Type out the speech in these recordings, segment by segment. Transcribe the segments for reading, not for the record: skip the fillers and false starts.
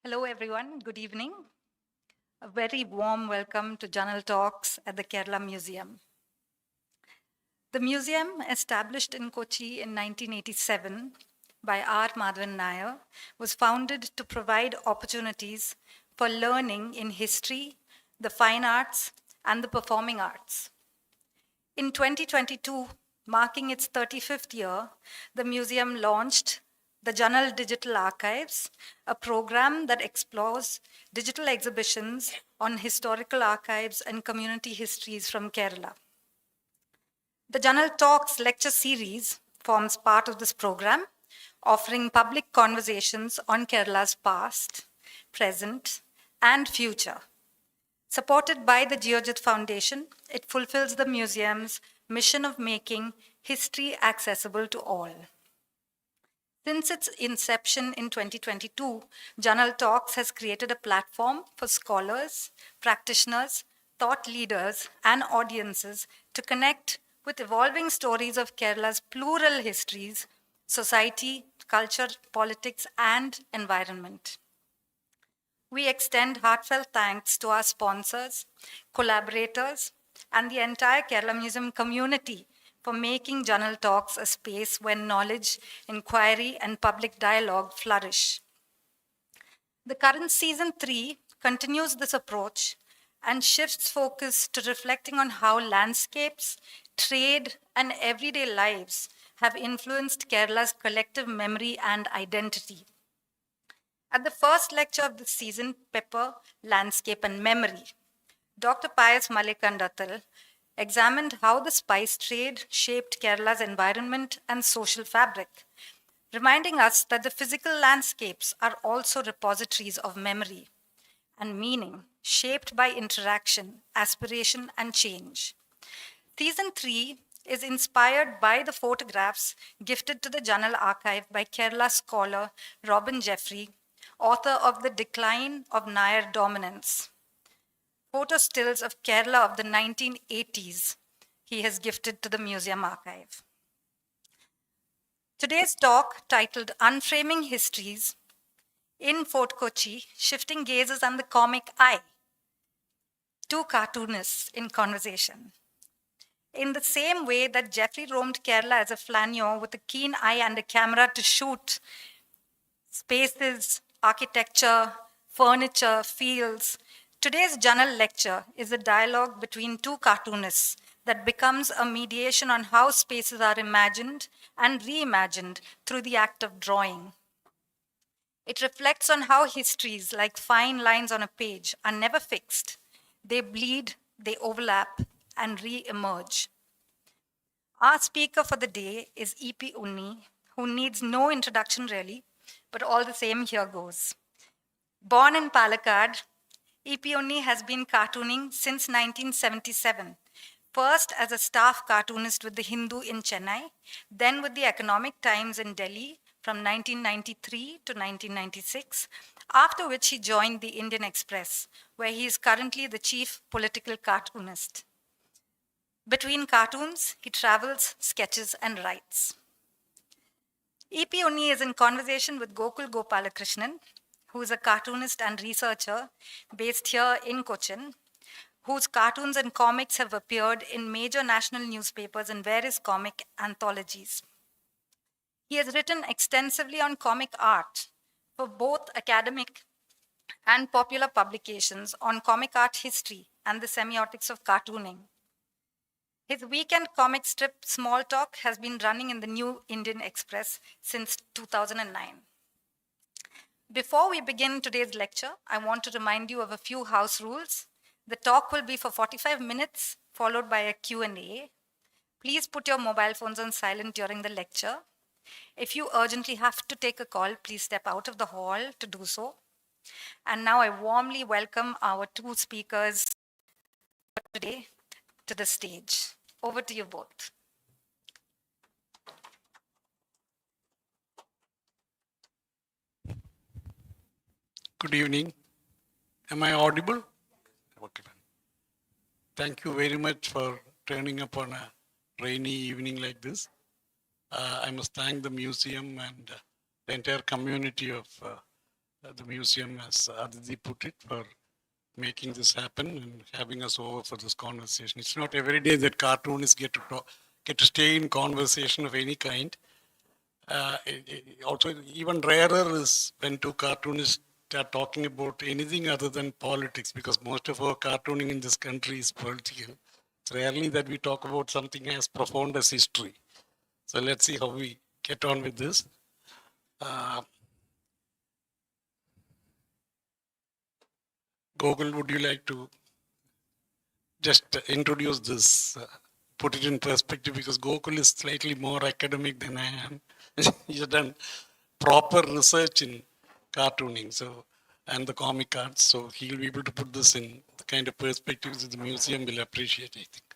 Hello, everyone. Good evening. A very warm welcome to Janal Talks at the Kerala Museum. The museum, established in Kochi in 1987 by R. Madhavan Nair, was founded to provide opportunities for learning in history, the fine arts, and the performing arts. In 2022, marking its 35th year, the museum launched the Janal Digital Archives, a program that explores digital exhibitions on historical archives and community histories from Kerala. The Janal Talks lecture series forms part of this program, offering public conversations on Kerala's past, present, and future. Supported by the Geojit Foundation, it fulfills the museum's mission of making history accessible to all. Since its inception in 2022, Janal Talks has created a platform for scholars, practitioners, thought leaders, and audiences to connect with evolving stories of Kerala's plural histories, society, culture, politics, and environment. We extend heartfelt thanks to our sponsors, collaborators, and the entire Kerala Museum community for making Janal Talks a space where knowledge, inquiry, and public dialogue flourish. The current season 3 continues this approach and shifts focus to reflecting on how landscapes, trade, and everyday lives have influenced Kerala's collective memory and identity. At the first lecture of this season, Pepper, Landscape and Memory, Dr. Pius Malikandathal examined how the spice trade shaped Kerala's environment and social fabric, reminding us that the physical landscapes are also repositories of memory and meaning shaped by interaction, aspiration, and change. Season 3 is inspired by the photographs gifted to the Janal Archive by Kerala scholar Robin Jeffrey, author of The Decline of Nair Dominance. Photo stills of Kerala of the 1980s he has gifted to the museum archive. Today's talk, titled Unframing Histories in Fort Kochi, Shifting Gazes and the Comic Eye, two cartoonists in conversation. In the same way that Jeffrey roamed Kerala as a flaneur with a keen eye and a camera to shoot spaces, architecture, furniture, fields, today's Janal lecture is a dialogue between two cartoonists that becomes a mediation on how spaces are imagined and reimagined through the act of drawing. It reflects on how histories, like fine lines on a page, are never fixed. They bleed, they overlap, and re-emerge. Our speaker for the day is E.P. Unny, who needs no introduction really, but all the same, here goes. Born in Palakkad, E.P. Unny has been cartooning since 1977, first as a staff cartoonist with The Hindu in Chennai, then with the Economic Times in Delhi from 1993 to 1996, after which he joined the Indian Express, where he is currently the chief political cartoonist. Between cartoons, he travels, sketches, and writes. E.P. Unny is in conversation with Gokul Gopalakrishnan, who is a cartoonist and researcher based here in Cochin, whose cartoons and comics have appeared in major national newspapers and various comic anthologies. He has written extensively on comic art for both academic and popular publications on comic art history and the semiotics of cartooning. His weekend comic strip, Small Talk, has been running in the New Indian Express since 2009. Before we begin today's lecture, I want to remind you of a few house rules. The talk will be for 45 minutes, followed by a Q&A. Please put your mobile phones on silent during the lecture. If you urgently have to take a call, please step out of the hall to do so. And now I warmly welcome our two speakers for today to the stage. Over to you both. Good evening. Am I audible? Okay. Thank you very much for turning up on a rainy evening like this. I must thank the museum and the entire community of the museum, as Aditi put it, for making this happen and having us over for this conversation. It's not every day that cartoonists get to talk, get to stay in conversation of any kind. Also, even rarer is when two cartoonists are talking about anything other than politics, because most of our cartooning in this country is political. It's rarely that we talk about something as profound as history. So let's see how we get on with this. Gokul, would you like to just introduce this, put it in perspective, because Gokul is slightly more academic than I am. He's done proper research in cartooning, so, and the comic arts, so he'll be able to put this in the kind of perspectives that the museum will appreciate, I think.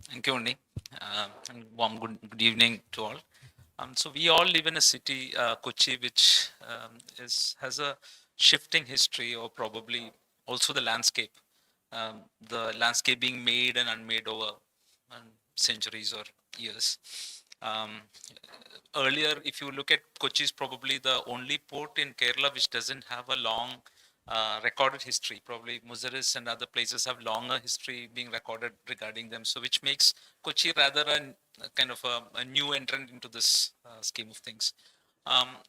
Thank you, Unny. And warm good evening to all. So we all live in a city, Kochi, which has a shifting history, or probably also the landscape. The landscape being made and unmade over centuries or years. Earlier, if you look at Kochi, is probably the only port in Kerala which doesn't have a long recorded history. Probably Muziris and other places have longer history being recorded regarding them. So which makes Kochi rather a kind of a new entrant into this scheme of things.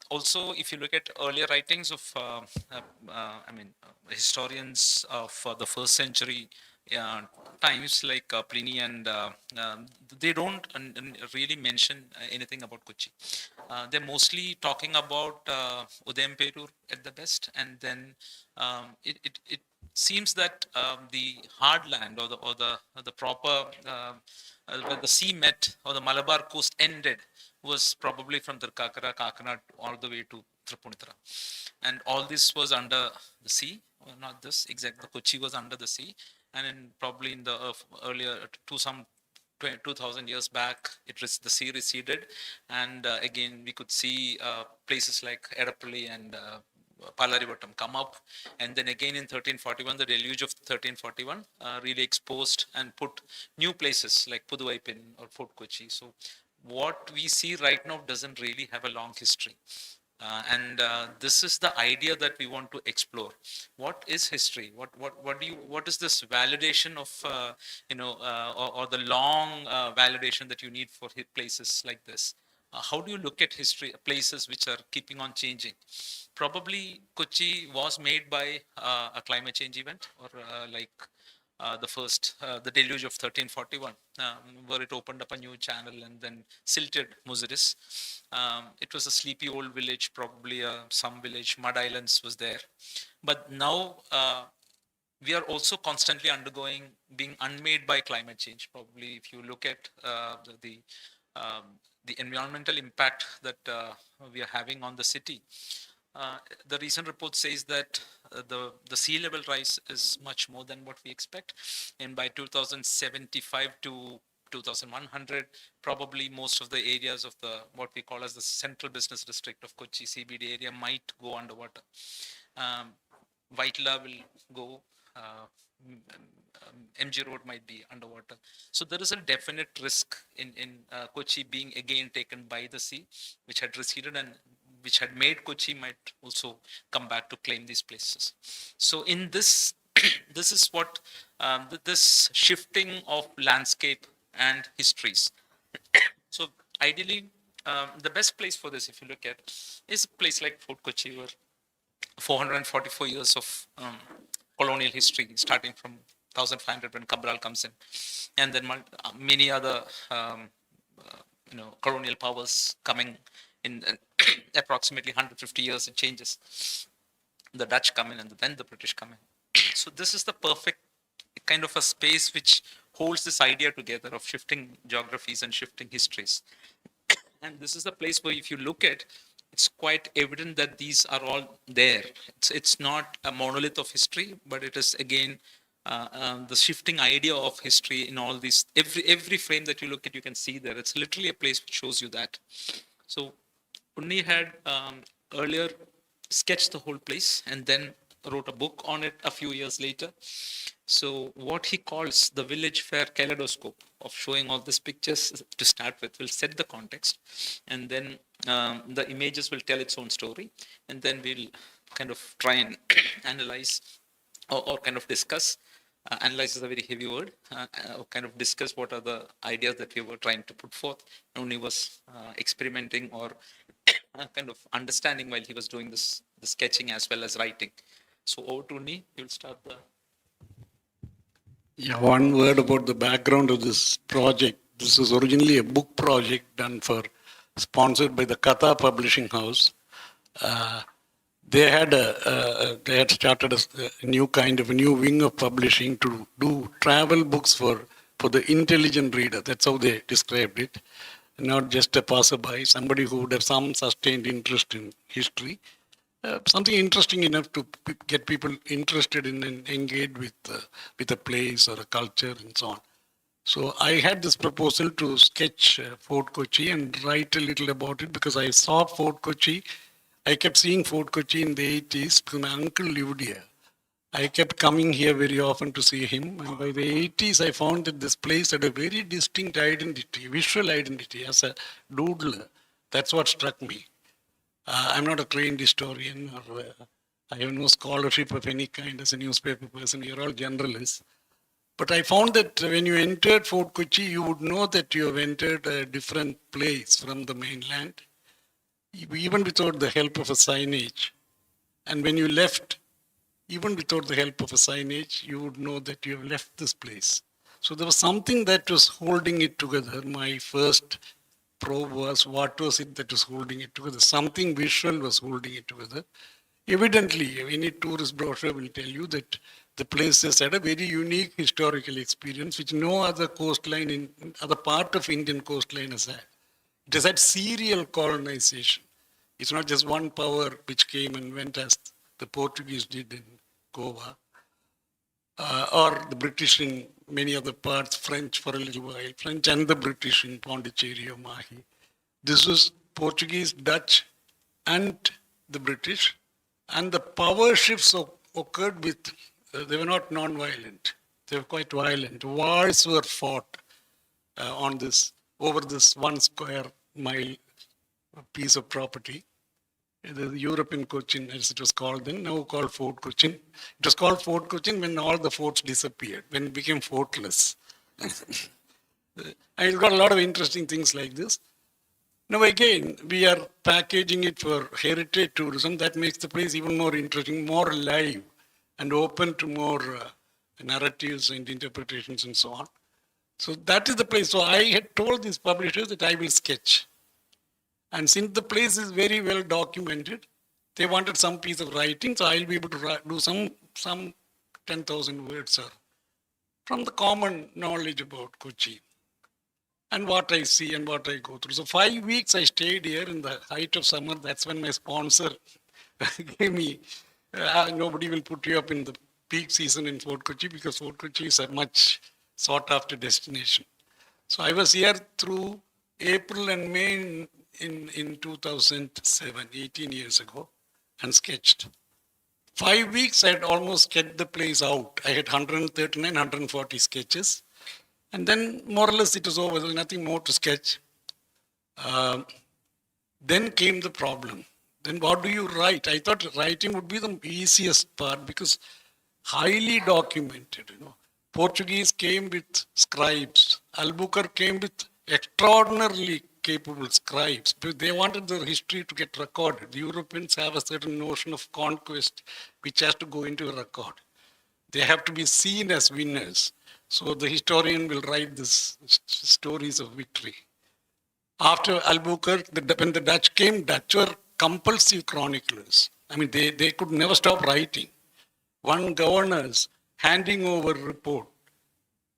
Also, if you look at earlier writings of, historians of the first century times, like Pliny, and they don't really mention anything about Kochi. They're mostly talking about Udayamperur at the best, and then it seems that the hard land, or the proper where the sea met, or the Malabar coast ended, was probably from Tirkakara, Kakanad, all the way to Tripunithura. And all this was under the sea, or not this exact, the Kochi was under the sea. And probably in the earlier, to some 2000 years back, the sea receded. And again, we could see places like Edapalli and Palarivattam come up. And then again in 1341, the deluge of 1341 really exposed and put new places like Puduvaipin or Fort Kochi. So what we see right now doesn't really have a long history. And this is the idea that we want to explore. What is history? What is this validation of or the long validation that you need for places like this? How do you look at history, places which are keeping on changing? Probably Kochi was made by a climate change event, or the deluge of 1341, where it opened up a new channel and then silted Muziris. It was a sleepy old village, probably some village, mud islands was there. But now we are also constantly being unmade by climate change. Probably if you look at the environmental impact that we are having on the city, the recent report says that the sea level rise is much more than what we expect, and by 2075 to 2100, probably most of the areas of what we call as the central business district of Kochi CBD area might go underwater. Vaitla will go. MG Road might be underwater. So there is a definite risk in Kochi being again taken by the sea, which had receded and which had made Kochi might also come back to claim these places. So in this, this is what this shifting of landscape and histories. So ideally, the best place for this, if you look at, is a place like Fort Kochi, where 444 years of colonial history, starting from 1500 when Cabral comes in, and then many other colonial powers coming in approximately 150 years. It changes. The Dutch come in, and then the British come in. So this is the perfect kind of a space which holds this idea together of shifting geographies and shifting histories. And this is the place where, if you look at, it's quite evident that these are all there. It's not a monolith of history, but it is again the shifting idea of history in all these. Every frame that you look at, you can see there. It's literally a place which shows you that. So Unny had earlier sketched the whole place, and then wrote a book on it a few years later. So what he calls the village fair kaleidoscope of showing all these pictures to start with will set the context, and then the images will tell its own story, and then we'll kind of try and analyze or kind of discuss. Analyze is a very heavy word. Kind of discuss what are the ideas that we were trying to put forth. Unny was experimenting or kind of understanding while he was doing this, the sketching as well as writing. So over to Unny, you'll start the. Yeah, one word about the background of this project. This was originally a book project done for, sponsored by the Katha Publishing House. They had started a new kind of a new wing of publishing to do travel books for the intelligent reader. That's how they described it. Not just a passerby, somebody who would have some sustained interest in history. Something interesting enough to get people interested in and engaged with a place or a culture and so on. So I had this proposal to sketch Fort Kochi and write a little about it because I saw Fort Kochi. I kept seeing Fort Kochi in the 80s because my uncle lived here. I kept coming here very often to see him. And by the 80s, I found that this place had a very distinct identity, visual identity as a doodler. That's what struck me. I'm not a trained historian or I have no scholarship of any kind as a newspaper person. You're all generalists. But I found that when you entered Fort Kochi, you would know that you have entered a different place from the mainland, even without the help of a signage. And when you left, even without the help of a signage, you would know that you have left this place. So there was something that was holding it together. My first probe was, what was it that was holding it together? Something visual was holding it together. Evidently, any tourist brochure will tell you that the place has had a very unique historical experience, which no other coastline in other part of Indian coastline has had. It has had serial colonization. It's not just one power which came and went as the Portuguese did in Goa, or the British in many other parts, French for a little while, French and the British in Pondicherry or Mahi. This was Portuguese, Dutch, and the British. And the power shifts occurred with, they were not non-violent. They were quite violent. Wars were fought over this 1 square mile piece of property. The European Cochin, as it was called then, now called Fort Cochin. It was called Fort Cochin when all the forts disappeared, when it became fortless. And it's got a lot of interesting things like this. Now again, we are packaging it for heritage tourism. That makes the place even more interesting, more alive, and open to more narratives and interpretations and so on. So that is the place. So I had told these publishers that I will sketch. And since the place is very well documented, they wanted some piece of writing, so I'll be able to do some 10,000 words from the common knowledge about Kochi and what I see and what I go through. So 5 weeks I stayed here in the height of summer. That's when my sponsor gave me, nobody will put you up in the peak season in Fort Kochi because Fort Kochi is a much sought after destination. So I was here through April and May in 2007, 18 years ago, and sketched. 5 weeks, I had almost sketched the place out. I had 139, 140 sketches. And then more or less it was over. There was nothing more to sketch. Then came the problem. Then what do you write? I thought writing would be the easiest part because highly documented. Portuguese came with scribes. Albuquerque came with extraordinarily capable scribes. They wanted their history to get recorded. The Europeans have a certain notion of conquest which has to go into a record. They have to be seen as winners. So the historian will write these stories of victory. After Albuquerque, when the Dutch came, Dutch were compulsive chroniclers. I mean, they could never stop writing. One governor's handing over a report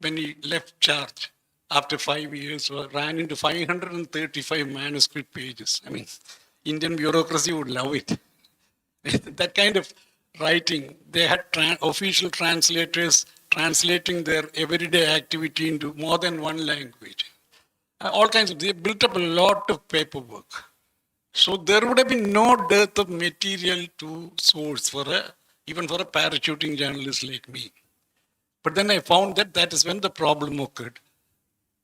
when he left charge after 5 years ran into 535 manuscript pages. I mean, Indian bureaucracy would love it. That kind of writing, they had official translators translating their everyday activity into more than one language. All kinds of, they built up a lot of paperwork. So there would have been no dearth of material to source for a even for a parachuting journalist like me. But then I found that that is when the problem occurred.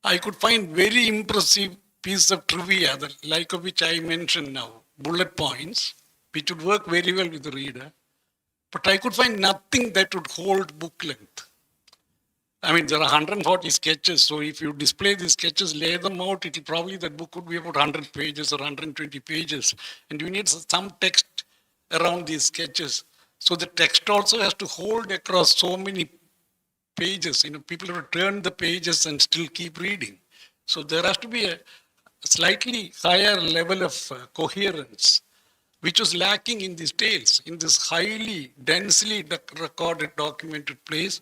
I could find very impressive piece of trivia, like of which I mentioned now, bullet points, which would work very well with the reader. But I could find nothing that would hold book length. I mean, there are 140 sketches, so if you display these sketches, lay them out, it'll probably, that book would be about 100 pages or 120 pages. And you need some text around these sketches. So the text also has to hold across so many pages. You know, people have to turn the pages and still keep reading. So there has to be a slightly higher level of coherence, which was lacking in these tales, in this highly, densely recorded, documented place.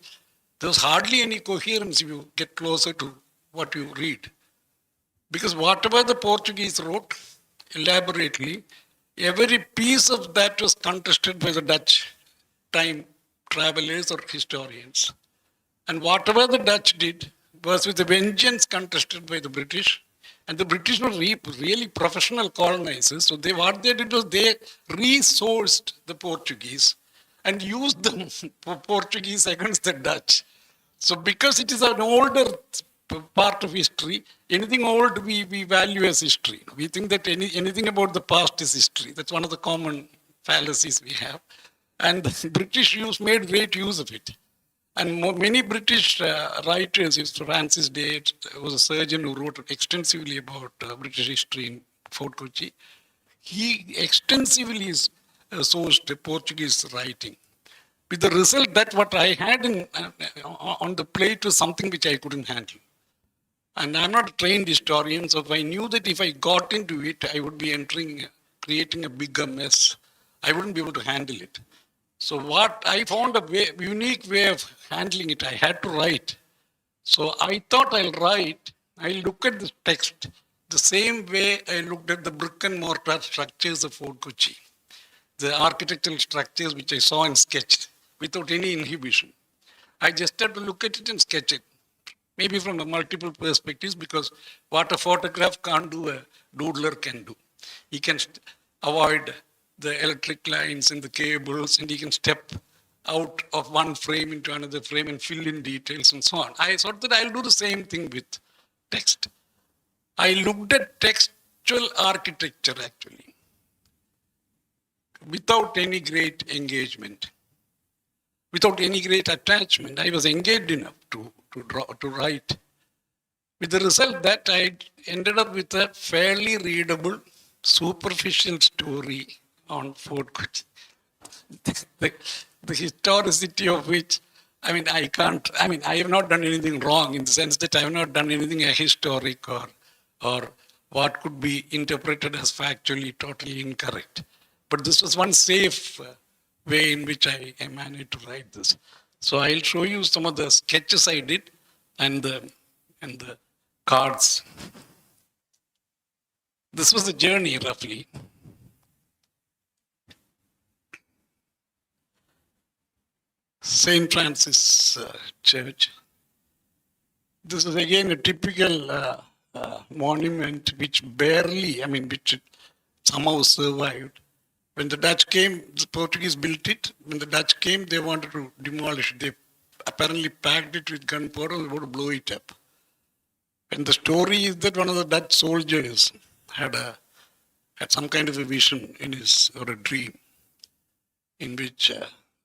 There's hardly any coherence if you get closer to what you read. Because whatever the Portuguese wrote elaborately, every piece of that was contested by the Dutch time travelers or historians. And whatever the Dutch did was with a vengeance contested by the British. And the British were really professional colonizers. So what they did was they resourced the Portuguese and used them for Portuguese against the Dutch. So because it is an older part of history, anything old we value as history. We think that anything about the past is history. That's one of the common fallacies we have. And the British made great use of it. And many British writers, Francis Dade was a surgeon who wrote extensively about British history in Fort Kochi. He extensively sourced Portuguese writing. With the result that what I had on the plate was something which I couldn't handle. And I'm not a trained historian, so if I knew that if I got into it, I would be creating a bigger mess. I wouldn't be able to handle it. So I found a unique way of handling it. I had to write. So I thought I'll look at the text the same way I looked at the brick and mortar structures of Fort Kochi, the architectural structures which I saw and sketched without any inhibition. I just had to look at it and sketch it, maybe from the multiple perspectives, because what a photograph can't do, a doodler can do. He can avoid the electric lines and the cables, and he can step out of one frame into another frame and fill in details and so on. I thought that I'll do the same thing with text. I looked at textual architecture actually, without any great engagement, without any great attachment. I was engaged enough to write. With the result that I ended up with a fairly readable, superficial story on Fort Kochi. The historicity of which, I have not done anything wrong in the sense that I have not done anything ahistoric or what could be interpreted as factually totally incorrect. But this was one safe way in which I managed to write this. So I'll show you some of the sketches I did and the cards. This was the journey roughly. St. Francis Church. This is again a typical monument which which somehow survived. When the Dutch came, the Portuguese built it. When the Dutch came, they wanted to demolish it. They apparently packed it with gunpowder and wanted to blow it up. And the story is that one of the Dutch soldiers had some kind of a vision or a dream in which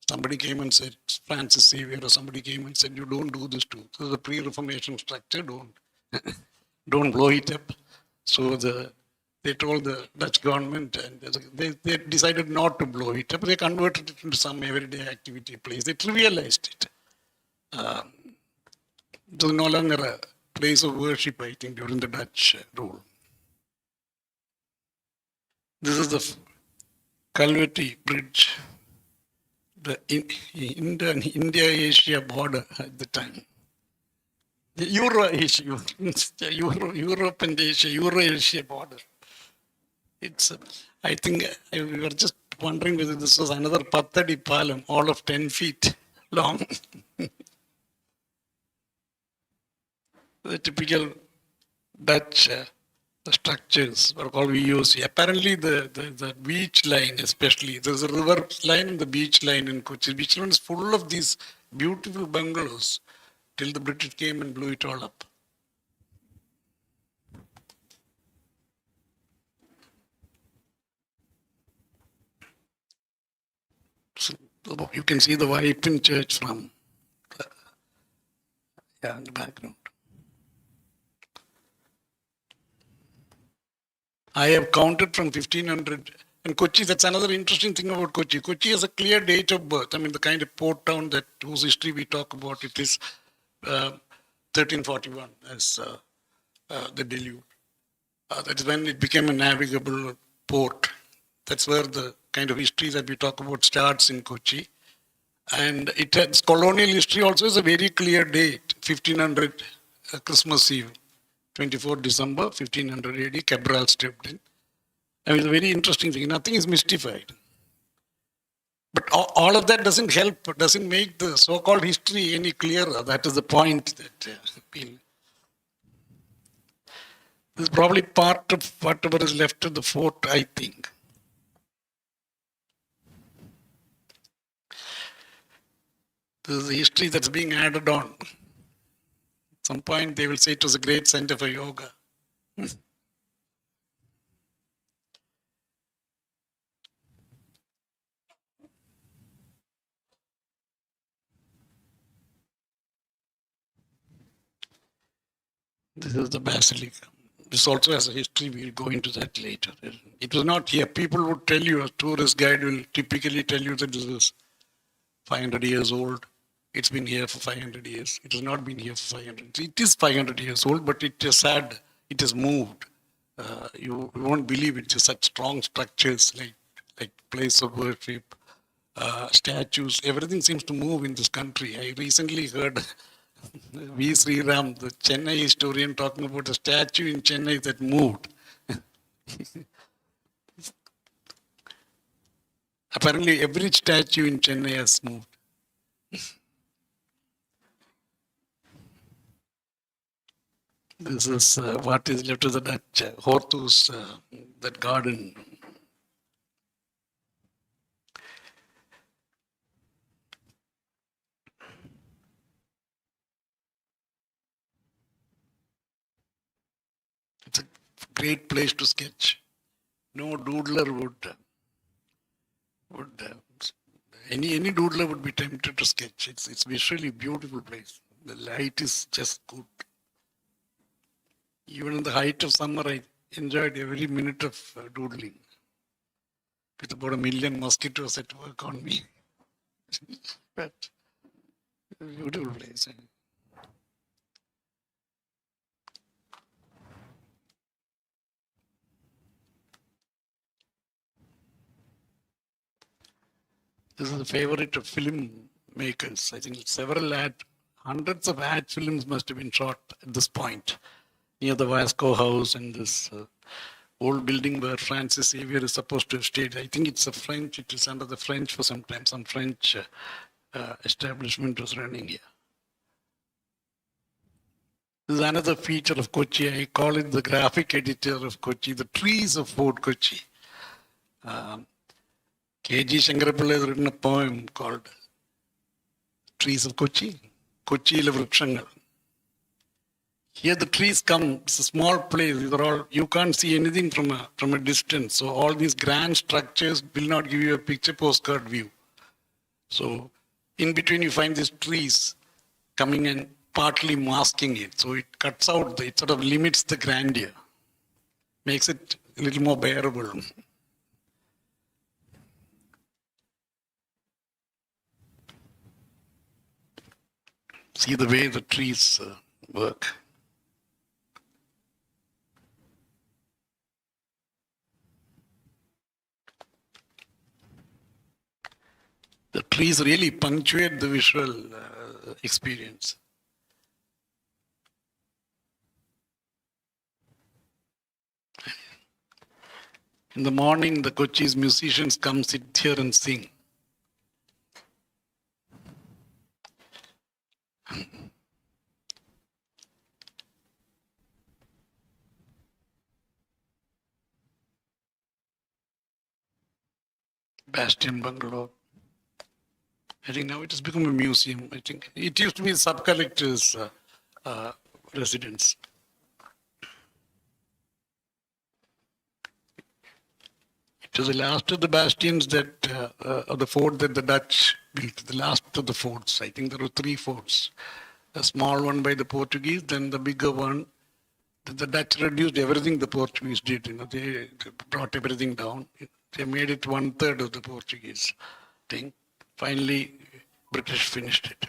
somebody came and said, Francis Xavier or somebody came and said, you don't do this too. This is a pre-Reformation structure, don't blow it up. So they told the Dutch government and they decided not to blow it up. They converted it into some everyday activity place. They trivialized it. It was no longer a place of worship, I think, during the Dutch rule. This is the Calvety Bridge, the India-Asia border at the time. The Europe and Asia, Euro-Asia border. I think we were just wondering whether this was another Pathadi Palam, all of 10 feet long. The typical Dutch the structures are called VOC. Apparently, the beach line, especially, there's a river line and the beach line in Kochi. Beach line is full of these beautiful bungalows till the British came and blew it all up. So you can see the Waipin church from in the background. I have counted from 1500. And Kochi, that's another interesting thing about Kochi. Kochi has a clear date of birth. I mean, the kind of port town that whose history we talk about, it is 1341 as the deluge. That's when it became a navigable port. That's where the kind of history that we talk about starts in Kochi. And it has colonial history also is a very clear date, 1500 Christmas Eve, 24 December, 1500 AD, Cabral stepped in. I mean, it's a very interesting thing. Nothing is mystified. But all of that doesn't help, doesn't make the so-called history any clearer. That is the point that this is probably part of whatever is left of the fort, I think. This is the history that's being added on. At some point, they will say it was a great center for yoga. This is the basilica. This also has a history. We'll go into that later. It was not here. People would tell you, a tourist guide will typically tell you that this is 500 years old. It's been here for 500 years. It has not been here for 500. It is 500 years old, but it is sad. It has moved. You won't believe it. Just such strong structures like place of worship, statues. Everything seems to move in this country. I recently heard V. Sri Ram, the Chennai historian, talking about a statue in Chennai that moved. Apparently, every statue in Chennai has moved. This is what is left of the Dutch Hortus, that garden. It's a great place to sketch. No doodler would any doodler would be tempted to sketch. It's visually a beautiful place. The light is just good. Even in the height of summer, I enjoyed every minute of doodling. With about 1 million mosquitoes at work on me. But beautiful place. This is a favorite of film makers. I think hundreds of ad films must have been shot at this point near the Vasco House and this old building where Francis Xavier is supposed to have stayed. I think it's a French. It is under the French for some time. Some French establishment was running here. This is another feature of Kochi. I call it the graphic editor of Kochi, the trees of Fort Kochi. K.G. Shankarapilla has written a poem called Trees of Kochi, Kochile Vrikshangal. Here the trees come, it's a small place, these are all, you can't see anything from a distance. So all these grand structures will not give you a picture postcard view. So in between you find these trees coming and partly masking it. So it cuts out, it sort of limits the grandeur, makes it a little more bearable. See the way the trees work. The trees really punctuate the visual experience. In the morning, the Kochi's musicians come sit here and sing. Bastion Bungalow. I think now it has become a museum. I think it used to be sub-collector's residence. It was the last of the bastions of the fort that the Dutch built. The last of the forts. I think there were 3 forts. A small one by the Portuguese, then the bigger one. The Dutch reduced everything the Portuguese did. They brought everything down. They made it 1/3 of the Portuguese thing. Finally, British finished it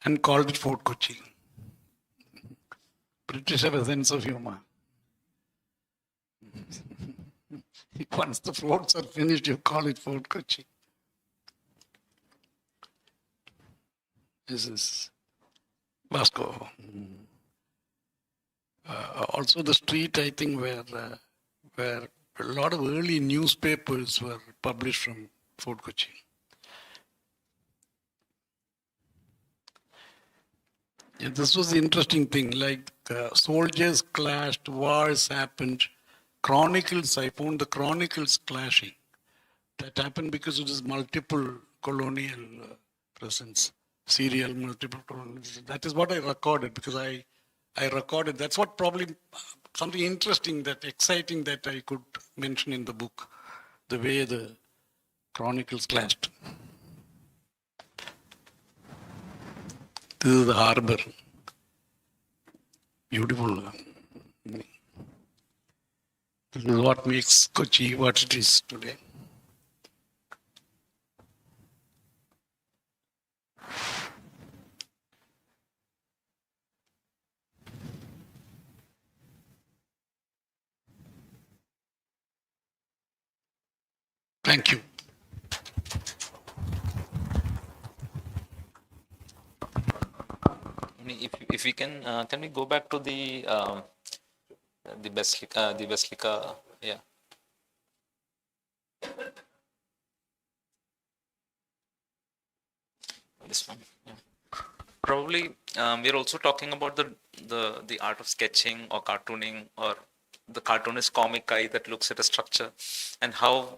and called it Fort Kochi. British have a sense of humor. Once the forts are finished, you call it Fort Kochi. This is Vasco. Also the street, I think, where a lot of early newspapers were published from Fort Kochi. Yeah, this was the interesting thing, like soldiers clashed, wars happened, chronicles, I found the chronicles clashing. That happened because of this multiple colonial presence, serial multiple colonials. That is what I recorded because I recorded, that's what probably something interesting, that exciting that I could mention in the book, the way the chronicles clashed. This is the harbor. Beautiful. This is what makes Kochi what it is today. Thank you. If we can we go back to the basilica? The basilica, yeah. This one, yeah. Probably we're also talking about the art of sketching or cartooning, or the cartoonist comic eye that looks at a structure, and how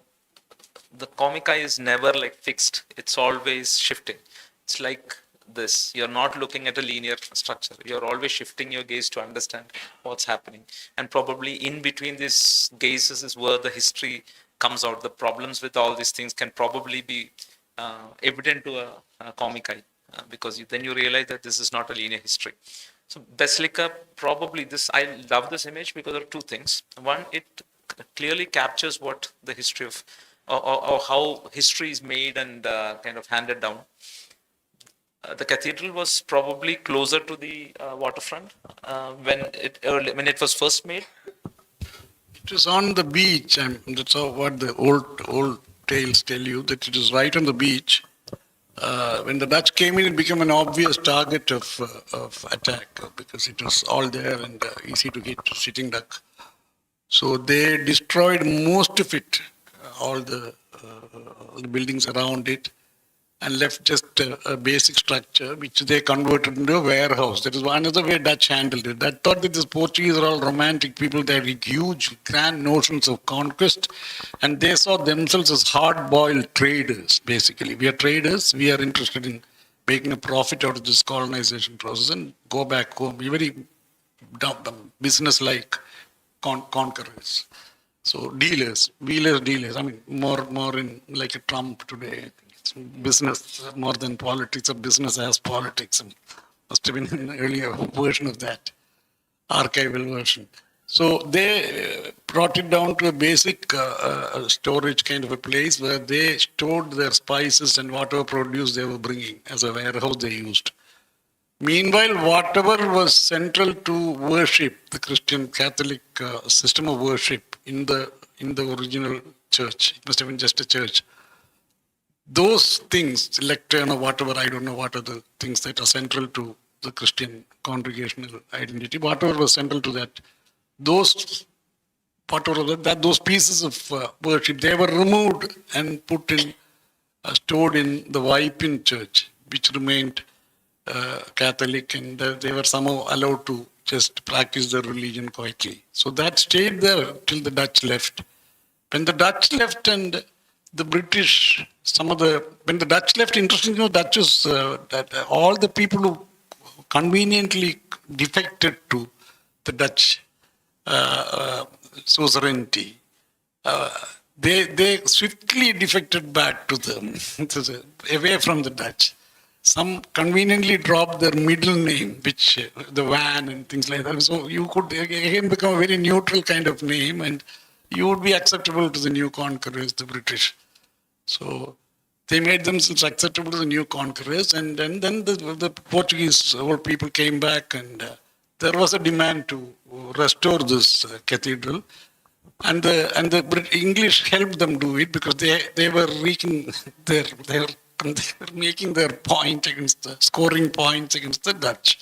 the comic eye is never like fixed. It's always shifting. It's like this. You're not looking at a linear structure. You're always shifting your gaze to understand what's happening. And probably in between these gazes is where the history comes out. The problems with all these things can probably be evident to a comic eye, because then you realize that this is not a linear history. So Basilica, probably this, I love this image because of 2 things. One, it clearly captures what the history of, or how history is made and kind of handed down. The cathedral was probably closer to the waterfront when it was first made. It was on the beach, and that's what the old tales tell you, that it is right on the beach. When the Dutch came in, it became an obvious target of attack because it was all there and easy to hit, sitting duck. So they destroyed most of it, all the buildings around it, and left just a basic structure, which they converted into a warehouse. That is another way Dutch handled it. I thought that these Portuguese are all romantic people. They had huge, grand notions of conquest, and they saw themselves as hard-boiled traders, basically. We are traders. We are interested in making a profit out of this colonization process and go back home. We're very business-like conquerors. So dealers. I mean, more in like a Trump today. Business more than politics, or business as politics. And must have been an earlier version of that, archival version. So they brought it down to a basic storage kind of a place where they stored their spices and whatever produce they were bringing as a warehouse they used. Meanwhile, whatever was central to worship, the Christian Catholic system of worship in the original church, it must have been just a church. Those things, lectern or whatever, I don't know what are the things that are central to the Christian congregational identity, whatever was central to that, those pieces of worship, they were removed and put in, stored in the Waipin church, which remained Catholic, and they were somehow allowed to just practice their religion quietly. So that stayed there till the Dutch left. when the Dutch left and the British, when the Dutch left, interesting, Dutch was, all the people who conveniently defected to the Dutch suzerainty, they swiftly defected back to away from the Dutch. Some conveniently dropped their middle name, which the Van and things like that. So you could again become a very neutral kind of name, and you would be acceptable to the new conquerors, the British. So they made themselves acceptable to the new conquerors, and then the Portuguese old people came back, and there was a demand to restore this cathedral, and the English helped them do it because they were wreaking they were making their point scoring points against the Dutch.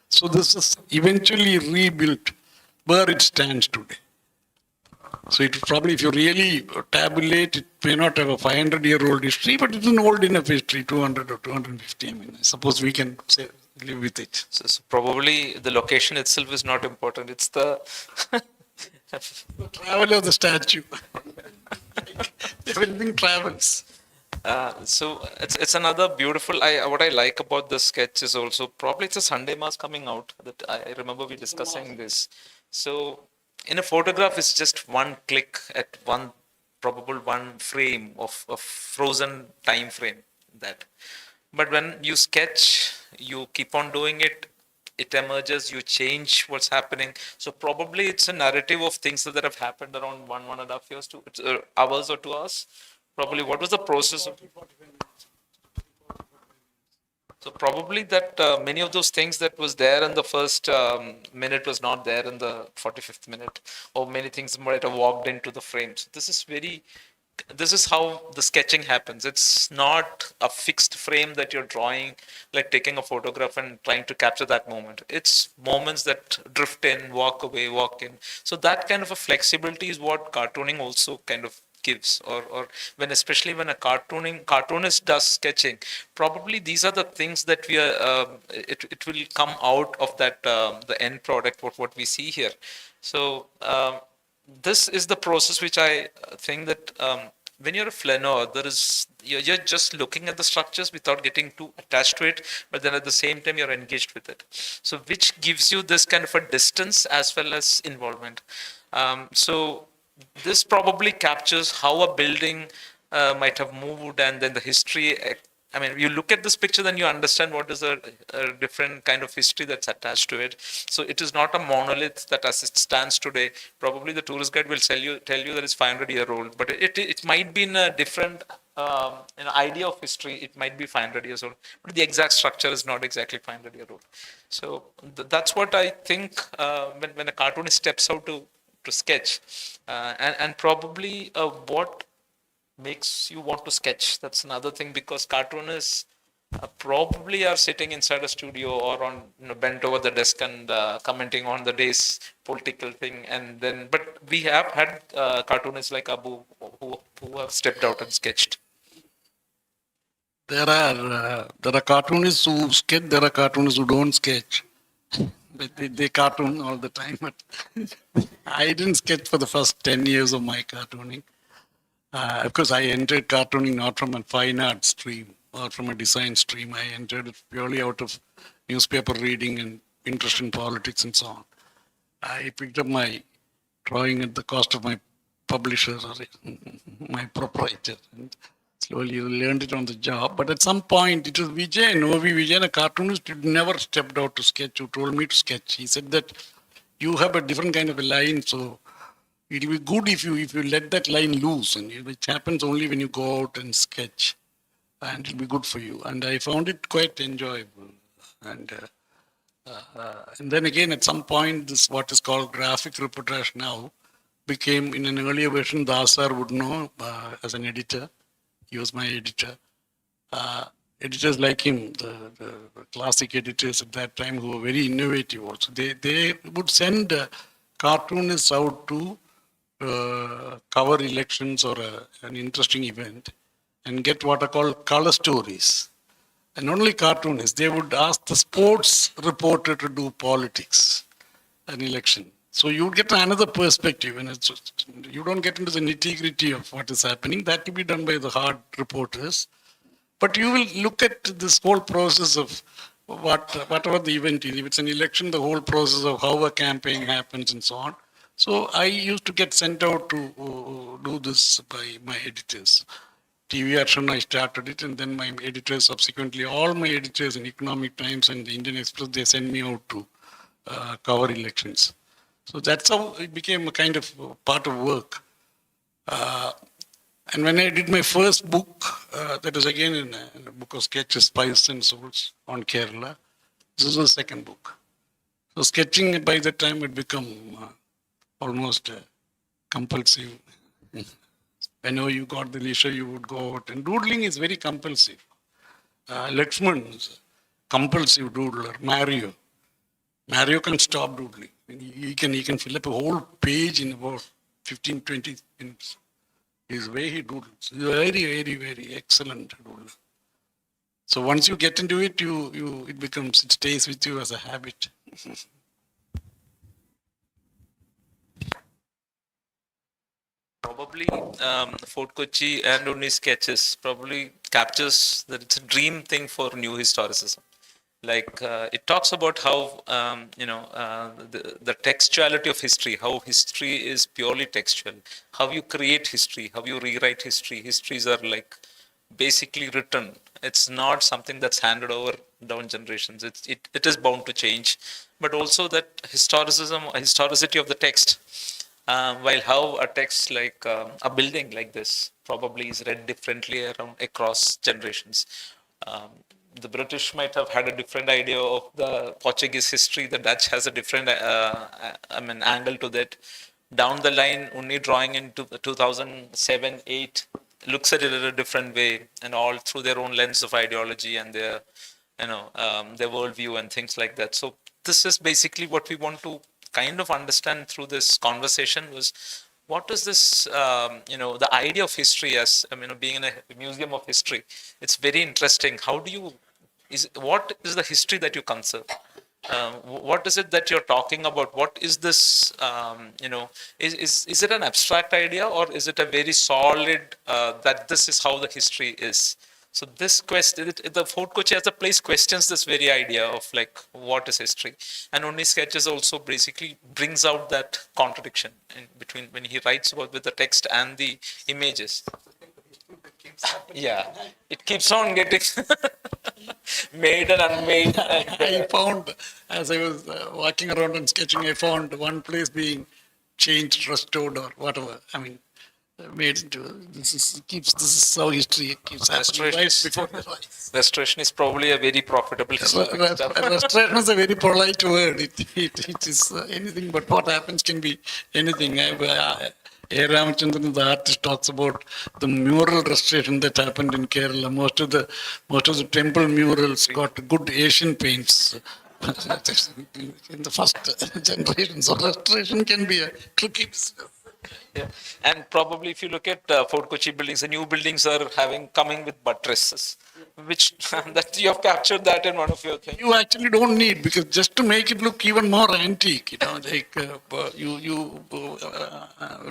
So this is eventually rebuilt where it stands today. So it probably, if you really tabulate, it may not have a 500-year-old history, but it's an old enough history, 200 or 250. I mean, I suppose we can live with it. So probably the location itself is not important. It's the travel of the statue. Everything travels. So it's another beautiful. What I like about this sketch is also probably it's a Sunday mass coming out. That I remember we discussing this. So in a photograph, it's just one click at one frame of frozen time frame. That, but when you sketch, you keep on doing it. It emerges. You change what's happening. So probably it's a narrative of things that have happened around 1.5 years to hours or 2 hours. Probably what was the process of? So probably that many of those things that was there in the first minute was not there in the 45th minute, or many things might have walked into the frame. So this is how the sketching happens. It's not a fixed frame that you're drawing, like taking a photograph and trying to capture that moment. It's moments that drift in, walk away, walk in. So that kind of a flexibility is what cartooning also kind of gives, or especially when a cartoonist does sketching, probably these are the things that we are it will come out of that the end product, what we see here. So this is the process which I think that when you're a flaneur, you're just looking at the structures without getting too attached to it, but then at the same time you're engaged with it, so which gives you this kind of a distance as well as involvement. So this probably captures how a building might have moved, and then the history. I mean, you look at this picture, then you understand what is a different kind of history that's attached to it. So it is not a monolith that as it stands today. Probably the tourist guide will tell you that it's 500-year-old, but it might be in a different an idea of history. It might be 500 years old, but the exact structure is not exactly 500-year-old. So that's what I think when a cartoonist steps out to sketch, and probably what makes you want to sketch. That's another thing, because cartoonists probably are sitting inside a studio or on bent over the desk and commenting on the day's political thing, and then but we have had cartoonists like Abu who have stepped out and sketched. There are cartoonists who sketch. There are cartoonists who don't sketch. They cartoon all the time, but I didn't sketch for the first 10 years of my cartooning. Of course, I entered cartooning not from a fine art stream or from a design stream. I entered it purely out of newspaper reading and interest in politics and so on. I picked up my drawing at the cost of my publisher or my proprietor, and slowly learned it on the job. But at some point, it was Vijay, Novi Vijay, a cartoonist, who never stepped out to sketch, who told me to sketch. He said that you have a different kind of a line, so it'll be good if you let that line loose, and which happens only when you go out and sketch, and it'll be good for you. And I found it quite enjoyable. And then again, at some point, this what is called graphic reportage now became, in an earlier version, Dasar would know as an editor. He was my editor. Editors like him, the classic editors at that time, who were very innovative also. They would send cartoonists out to cover elections or an interesting event and get what are called color stories. And not only cartoonists, they would ask the sports reporter to do politics, an election. So you get another perspective, and you don't get into the nitty-gritty of what is happening. That will be done by the hard reporters. But you will look at this whole process of whatever the event is. If it's an election, the whole process of how a campaign happens and so on. So I used to get sent out to do this by my editors. TV Action, I started it, and then my editors subsequently, all my editors in Economic Times and the Indian Express, they send me out to cover elections. So that's how it became a kind of part of work. And when I did my first book, that was again in a book of sketches, Spice and Souls on Kerala. This was the second book. So sketching by that time had become almost compulsive. Whenever you got the leisure, you would go out. And doodling is very compulsive. Lakshman is a compulsive doodler. Mario can stop doodling. He can fill up a whole page in about 15, 20 minutes. His way he doodles. He's a very, very, very excellent doodler. So once you get into it, it stays with you as a habit. Probably Fort Kochi and Unny sketches probably captures that it's a dream thing for new historicism. Like it talks about how the textuality of history, how history is purely textual, how you create history, how you rewrite history. Histories are like basically written. It's not something that's handed over down generations. It is bound to change, but also that historicity of the text. While how a text like a building like this probably is read differently across generations. The British might have had a different idea of the Portuguese history. The Dutch has a different, angle to that. Down the line, only drawing into 2007, 8, looks at it in a different way, and all through their own lens of ideology and their, their worldview and things like that. So this is basically what we want to kind of understand through this conversation was what is this, the idea of history as, being in a museum of history. It's very interesting. What is the history that you conserve? What is it that you're talking about? What is this, is it an abstract idea or is it a very solid, that this is how the history is? So this question, the Fort Kochi as a place questions this very idea of like, what is history? And Unny sketches also basically brings out that contradiction in between when he writes about with the text and the images. Yeah, it keeps on getting made and unmade. I found, as I was walking around and sketching, I found one place being changed, restored, or whatever. Made into this is how history keeps happening right before your eyes. Restoration is probably a very profitable Restoration is a very polite word. It is anything, but what happens can be anything. A. Ramachandran, the artist, talks about the mural restoration that happened in Kerala. Most of the temple murals got good Asian paints in the first generation. So restoration can be a tricky business. Yeah. And probably if you look at Fort Kochi buildings, the new buildings are coming with buttresses, which that you have captured that in one of your things. You actually don't need, because just to make it look even more antique, you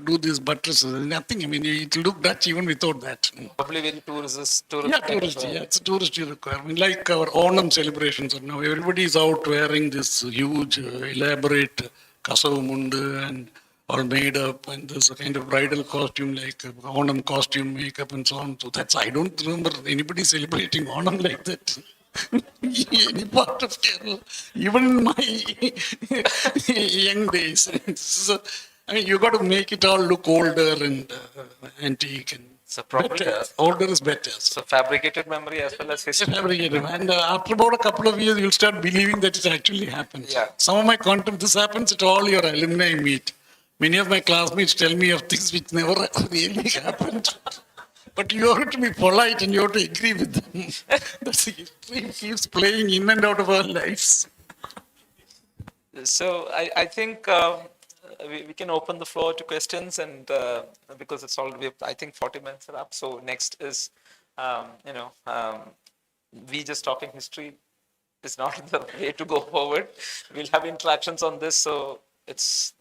do these buttresses, nothing. It will look Dutch even without that. Probably very tourist. Yeah, it's a touristy requirement. Like our Onam celebrations now, everybody is out wearing this huge, elaborate kasavu mundu and all made up, and there's a kind of bridal costume like Onam costume, makeup, and so on. So I don't remember anybody celebrating Onam like that. Any part of Kerala, even in my young days. So, you got to make it all look older and antique and so probably better. Older is better. So fabricated memory as well as history. Fabricated. And after about a couple of years, you'll start believing that it actually happened. Yeah. Some of my content, this happens at all your alumni meet. Many of my classmates tell me of things which never really happened. But you have to be polite and you have to agree with them. That's the history keeps playing in and out of our lives. So I think we can open the floor to questions, and because it's already, I think 40 minutes are up. So next is, we just talking history is not the way to go forward. We'll have interactions on this. So it's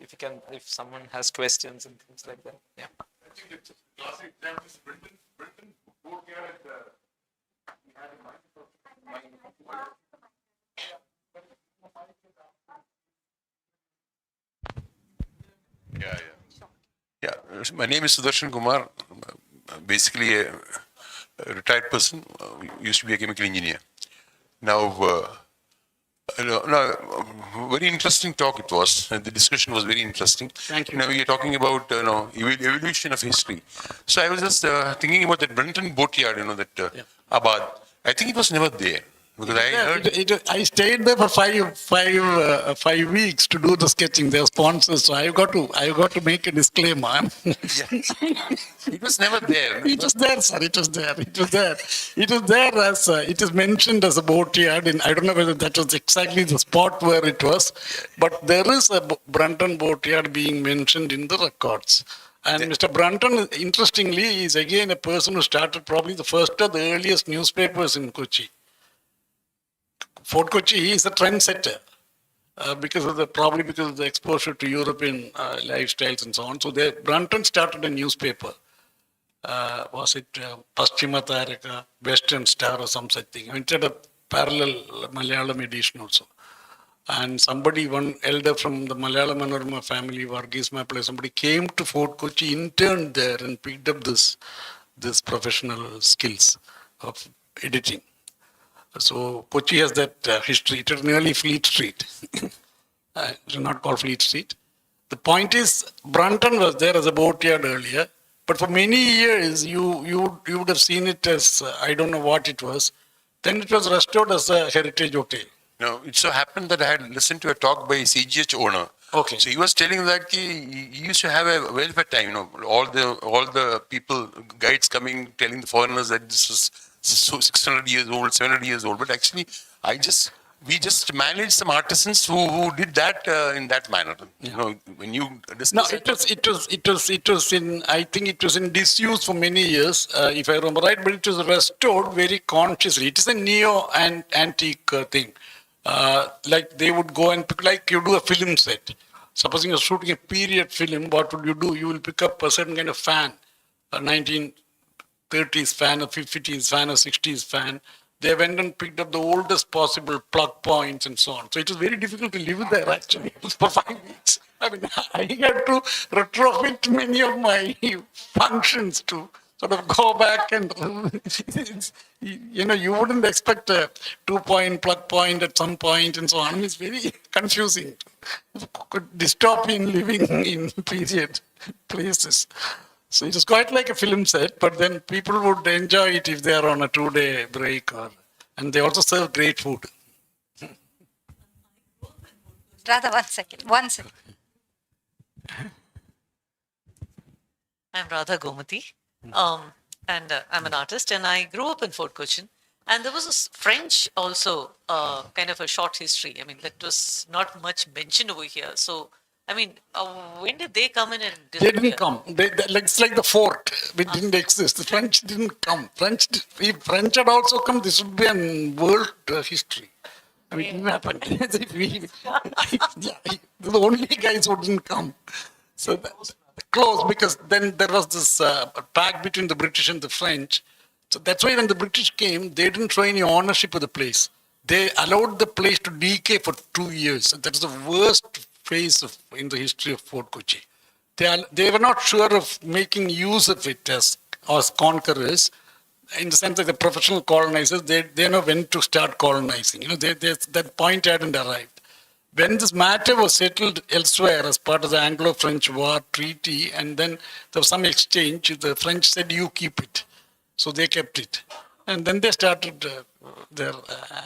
if you can, if someone has questions and things like that. Yeah. Yeah, yeah. Yeah, my name is Sudarshan Kumar. Basically a retired person. Used to be a chemical engineer. Now, very interesting talk it was. The discussion was very interesting. Thank you. Now you're talking about evolution of history. So I was just thinking about that Brunton boatyard. That Abad. I think it was never there because I heard. I stayed there for five weeks to do the sketching. They're sponsors, so I got to make a disclaimer. It was never there. It was there, sir. It was there. It was there. It was there as it is mentioned as a boatyard. I don't know whether that was exactly the spot where it was, but there is a Brunton boatyard being mentioned in the records. And Mr. Brunton, interestingly, is again a person who started probably the first or the earliest newspapers in Kochi. Fort Kochi, he is a trendsetter because of the exposure to European lifestyles and so on. So Brunton started a newspaper. Was it Paschima Tarika, Western Star or some such thing? It had a parallel Malayalam edition also. And one elder from the Malayalam Manorama family, Varghese Mappillai, somebody came to Fort Kochi, interned there and picked up this professional skills of editing. So Kochi has that history. It is nearly Fleet Street. It is not called Fleet Street. The point is, Brunton was there as a boatyard earlier, but for many years you would have seen it as I don't know what it was. Then it was restored as a heritage hotel. No, it so happened that I had listened to a talk by CGH owner. Okay. So he was telling that he used to have a welfare time. All the people, guides coming, telling the foreigners that this was so 600 years old, 700 years old. But actually, we just managed some artisans who did that in that manner. When you discuss. No, it was in. I think it was in disuse for many years, if I remember right. But it was restored very consciously. It is a neo and antique thing. Like they would go and pick, like you do a film set. Supposing you're shooting a period film, what would you do? You will pick up a certain kind of fan, a 1930s fan, a 50s fan, a 60s fan. They went and picked up the oldest possible plug points and so on. So it was very difficult to live there actually for 5 weeks. I mean, I had to retrofit many of my functions to sort of go back and, you wouldn't expect a 2-point plug point at some point and so on. It's very confusing. Dystopian living in period places. So it is quite like a film set, but then people would enjoy it if they are on a 2-day break, and they also serve great food. Radha, 1 second. 1 second. I'm Radha Gomati, and I'm an artist, and I grew up in Fort Cochin. And there was a French also, kind of a short history. I mean, that was not much mentioned over here. So, I mean, when did they come in and They didn't come. It's like the fort. It didn't exist. The French didn't come. If French had also come, this would be a world history. I mean, it didn't happen. The only guys who didn't come. So close, because then there was this pact between the British and the French. So that's why when the British came, they didn't show any ownership of the place. They allowed the place to decay for 2 years. That's the worst phase in the history of Fort Kochi. They were not sure of making use of it as conquerors, in the sense that the professional colonizers, they know when to start colonizing. That point hadn't arrived. When this matter was settled elsewhere as part of the Anglo-French War Treaty, and then there was some exchange, the French said, you keep it. So they kept it. And then they started their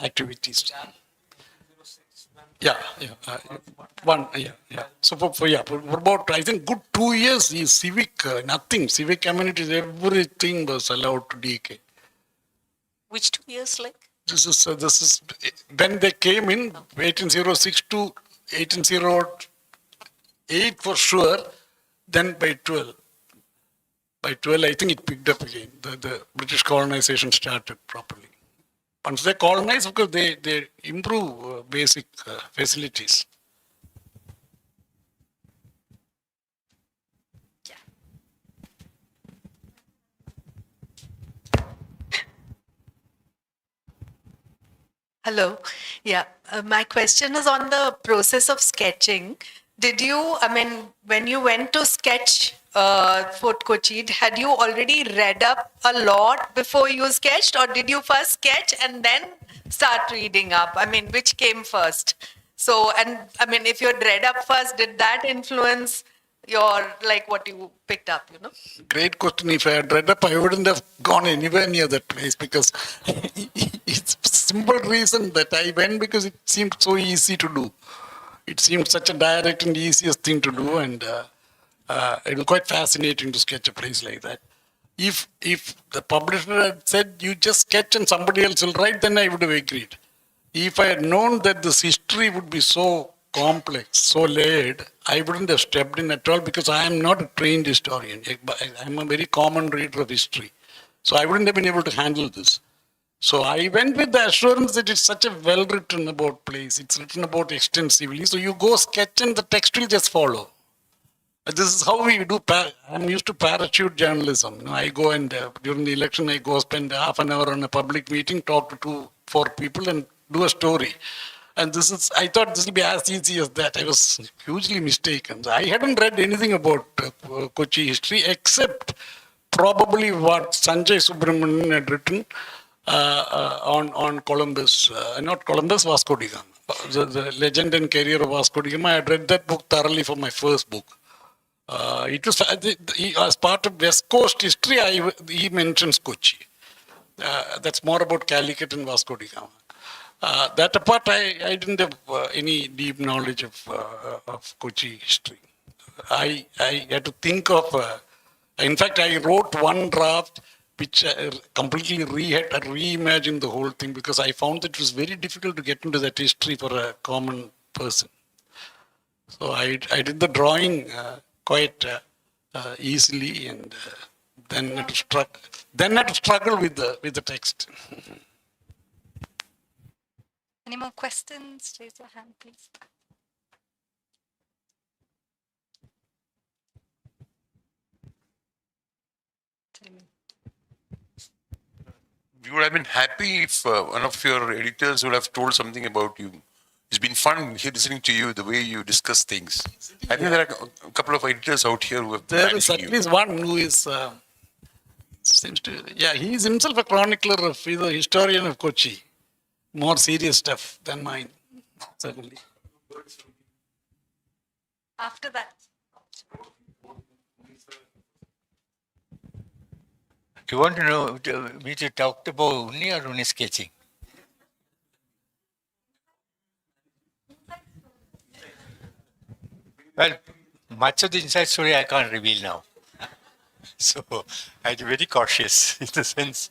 activities. Yeah. So for about, I think, good 2 years, the civic amenities, everything was allowed to decay. Which 2 years, like? This is when they came in 1806 to 1808 for sure. Then by 12, I think it picked up again. The British colonization started properly. Once they colonize, of course, they improve basic facilities. Hello. Yeah. My question is on the process of sketching. Did you, I mean, when you went to sketch Fort Kochi, had you already read up a lot before you sketched, or did you first sketch and then start reading up? I mean, which came first? So, and I mean, if you had read up first, did that influence your, like, what you picked up, you know? Great question. If I had read up, I wouldn't have gone anywhere near that place because it's simple reason that I went because it seemed so easy to do. It seemed such a direct and easiest thing to do, and it was quite fascinating to sketch a place like that. If the publisher had said you just sketch and somebody else will write, then I would have agreed. If I had known that this history would be so complex, so layered, I wouldn't have stepped in at all because I am not a trained historian. I'm a very common reader of history. So I wouldn't have been able to handle this. So I went with the assurance that it's such a well written about place. It's written about extensively. So you go sketch and the text will just follow. This is how we do. I'm used to parachute journalism. I go and during the election, I go spend half an hour on a public meeting, talk to 4 people, and do a story. And this is, I thought this will be as easy as that. I was hugely mistaken. I hadn't read anything about Kochi history except probably what Sanjay Subramanian had written on Columbus, not Columbus, Vasco da Gama. The legend and career of Vasco da Gama. I had read that book thoroughly for my first book. It was as part of West Coast history. He mentions Kochi. That's more about Calicut and Vasco da Gama. That apart, I didn't have any deep knowledge of Kochi history. I had to think of. In fact, I wrote one draft which completely reimagined the whole thing because I found that it was very difficult to get into that history for a common person. So I did the drawing quite easily, and then had to struggle with the text. Any more questions? Raise your hand, please. You would have been happy if one of your editors would have told something about you. It's been fun listening to you, the way you discuss things. I think there are a couple of editors out here who have There is at you. least one who is, seems to, yeah, he is himself a chronicler he's a historian of Kochi. More serious stuff than mine, certainly. After that. You want to know me to talk about Unny or Unny sketching? Well, much of the inside story I can't reveal now. So I'm very cautious in the sense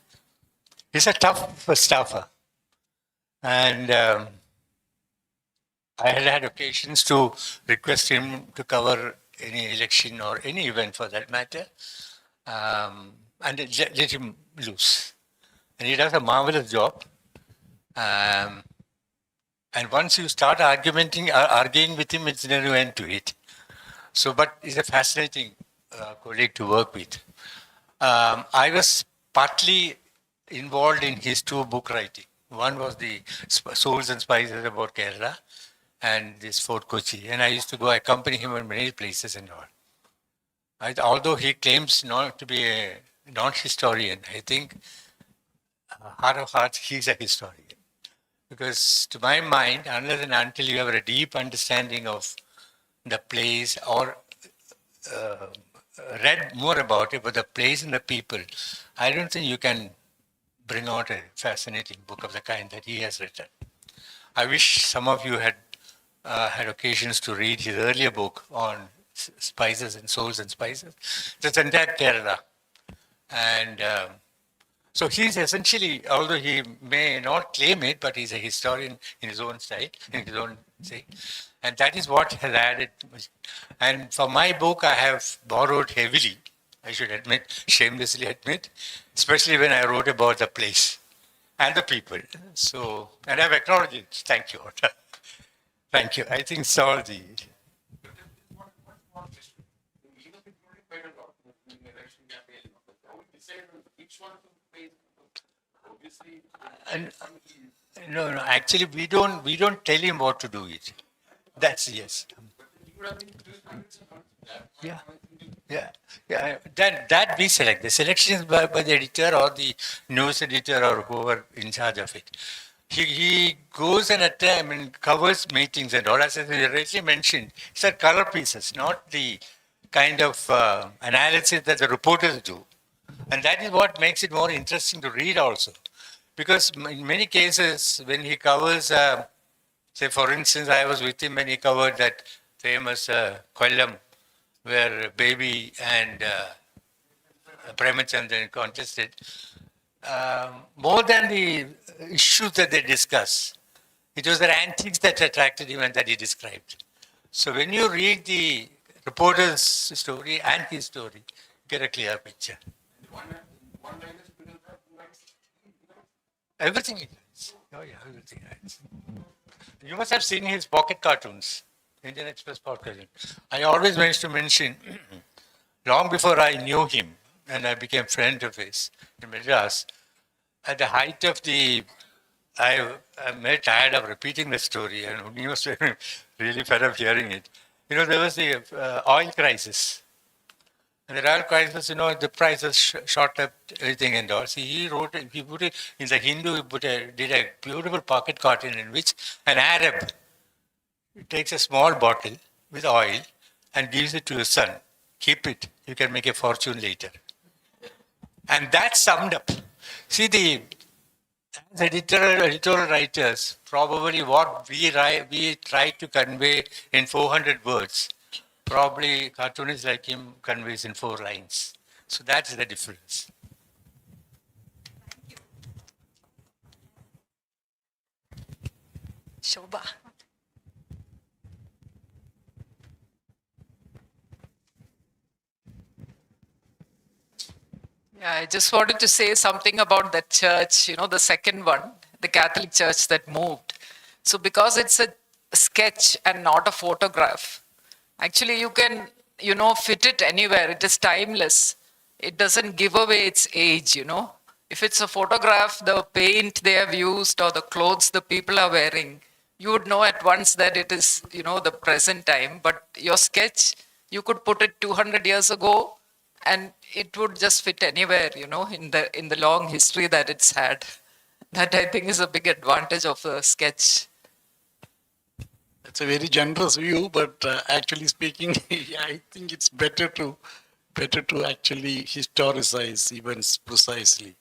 he's a tough staffer. And I had occasions to request him to cover any election or any event for that matter. And let him loose. And he does a marvelous job. And once you start arguing with him, it's never end to it. So, but he's a fascinating colleague to work with. I was partly involved in his 2 book writing. One was the Souls and Spices about Kerala and this Fort Kochi. And I used to go accompany him in many places and all. Although he claims not to be a non-historian, I think heart of hearts, he's a historian. Because to my mind, unless and until you have a deep understanding of the place or read more about it, but the place and the people, I don't think you can bring out a fascinating book of the kind that he has written. I wish some of you had had occasions to read his earlier book on spices and souls and spices. That's entire Kerala. And so he's essentially, although he may not claim it, but he's a historian in his own style, in his own say. And that is what has added. And for my book, I have borrowed heavily, I should admit, shamelessly admit, especially when I wrote about the place and the people. So, and I've acknowledged it. Thank you. Thank you. I think it's all the. And, no, no. Actually, we don't tell him what to do it. That's yes. Yeah, yeah, yeah. Then that we select. The selection is by the editor or the news editor or whoever in charge of it. He goes and covers meetings and all. As I already mentioned, it's a color pieces, not the kind of analysis that the reporters do. And that is what makes it more interesting to read also. Because in many cases, when he covers, say for instance, I was with him when he covered that famous Kollam, where Baby and Premachandran contested, more than the issues that they discuss, it was their antics that attracted him and that he described. So when you read the reporter's story and his story, you get a clear picture. Everything he writes. Oh yeah, everything he writes. You must have seen his pocket cartoons, Indian Express pocket cartoons. I always managed to mention, long before I knew him and I became friend of his in Madras, at the height of I'm very tired of repeating the story, and he was really fed up hearing it. There was the oil crisis. And the oil crisis, the prices shot up, everything and all. See, he put it in the Hindu, did a beautiful pocket cartoon in which an Arab takes a small bottle with oil and gives it to his son. Keep it, you can make a fortune later. And that summed up. See, as editorial writers, probably what we try to convey in 400 words, probably cartoonists like him conveys in 4 lines. So that's the difference. Shobha. Yeah, I just wanted to say something about that church, the second one, the Catholic church that moved. So because it's a sketch and not a photograph, actually you can, fit it anywhere. It is timeless. It doesn't give away its age, If it's a photograph, the paint they have used or the clothes the people are wearing, you would know at once that it is, the present time. But your sketch, you could put it 200 years ago, and it would just fit anywhere, in the long history that it's had. That I think is a big advantage of a sketch. It's a very generous view, but actually speaking, I think it's better to actually historicize events precisely.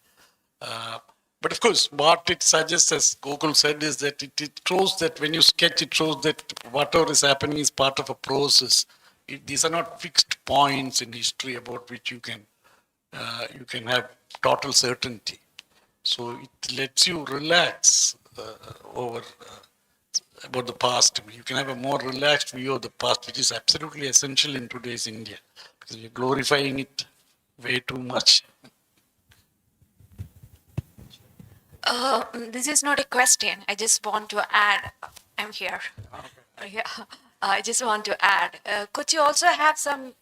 But of course, what it suggests, as Gokul said, is that it shows that when you sketch, it shows that whatever is happening is part of a process. These are not fixed points in history about which you can have total certainty. So it lets you relax over about the past. You can have a more relaxed view of the past, which is absolutely essential in today's India, because we're glorifying it way too much. This is not a question. I just want to add. I'm here. Yeah. I just want to add. Could you also have some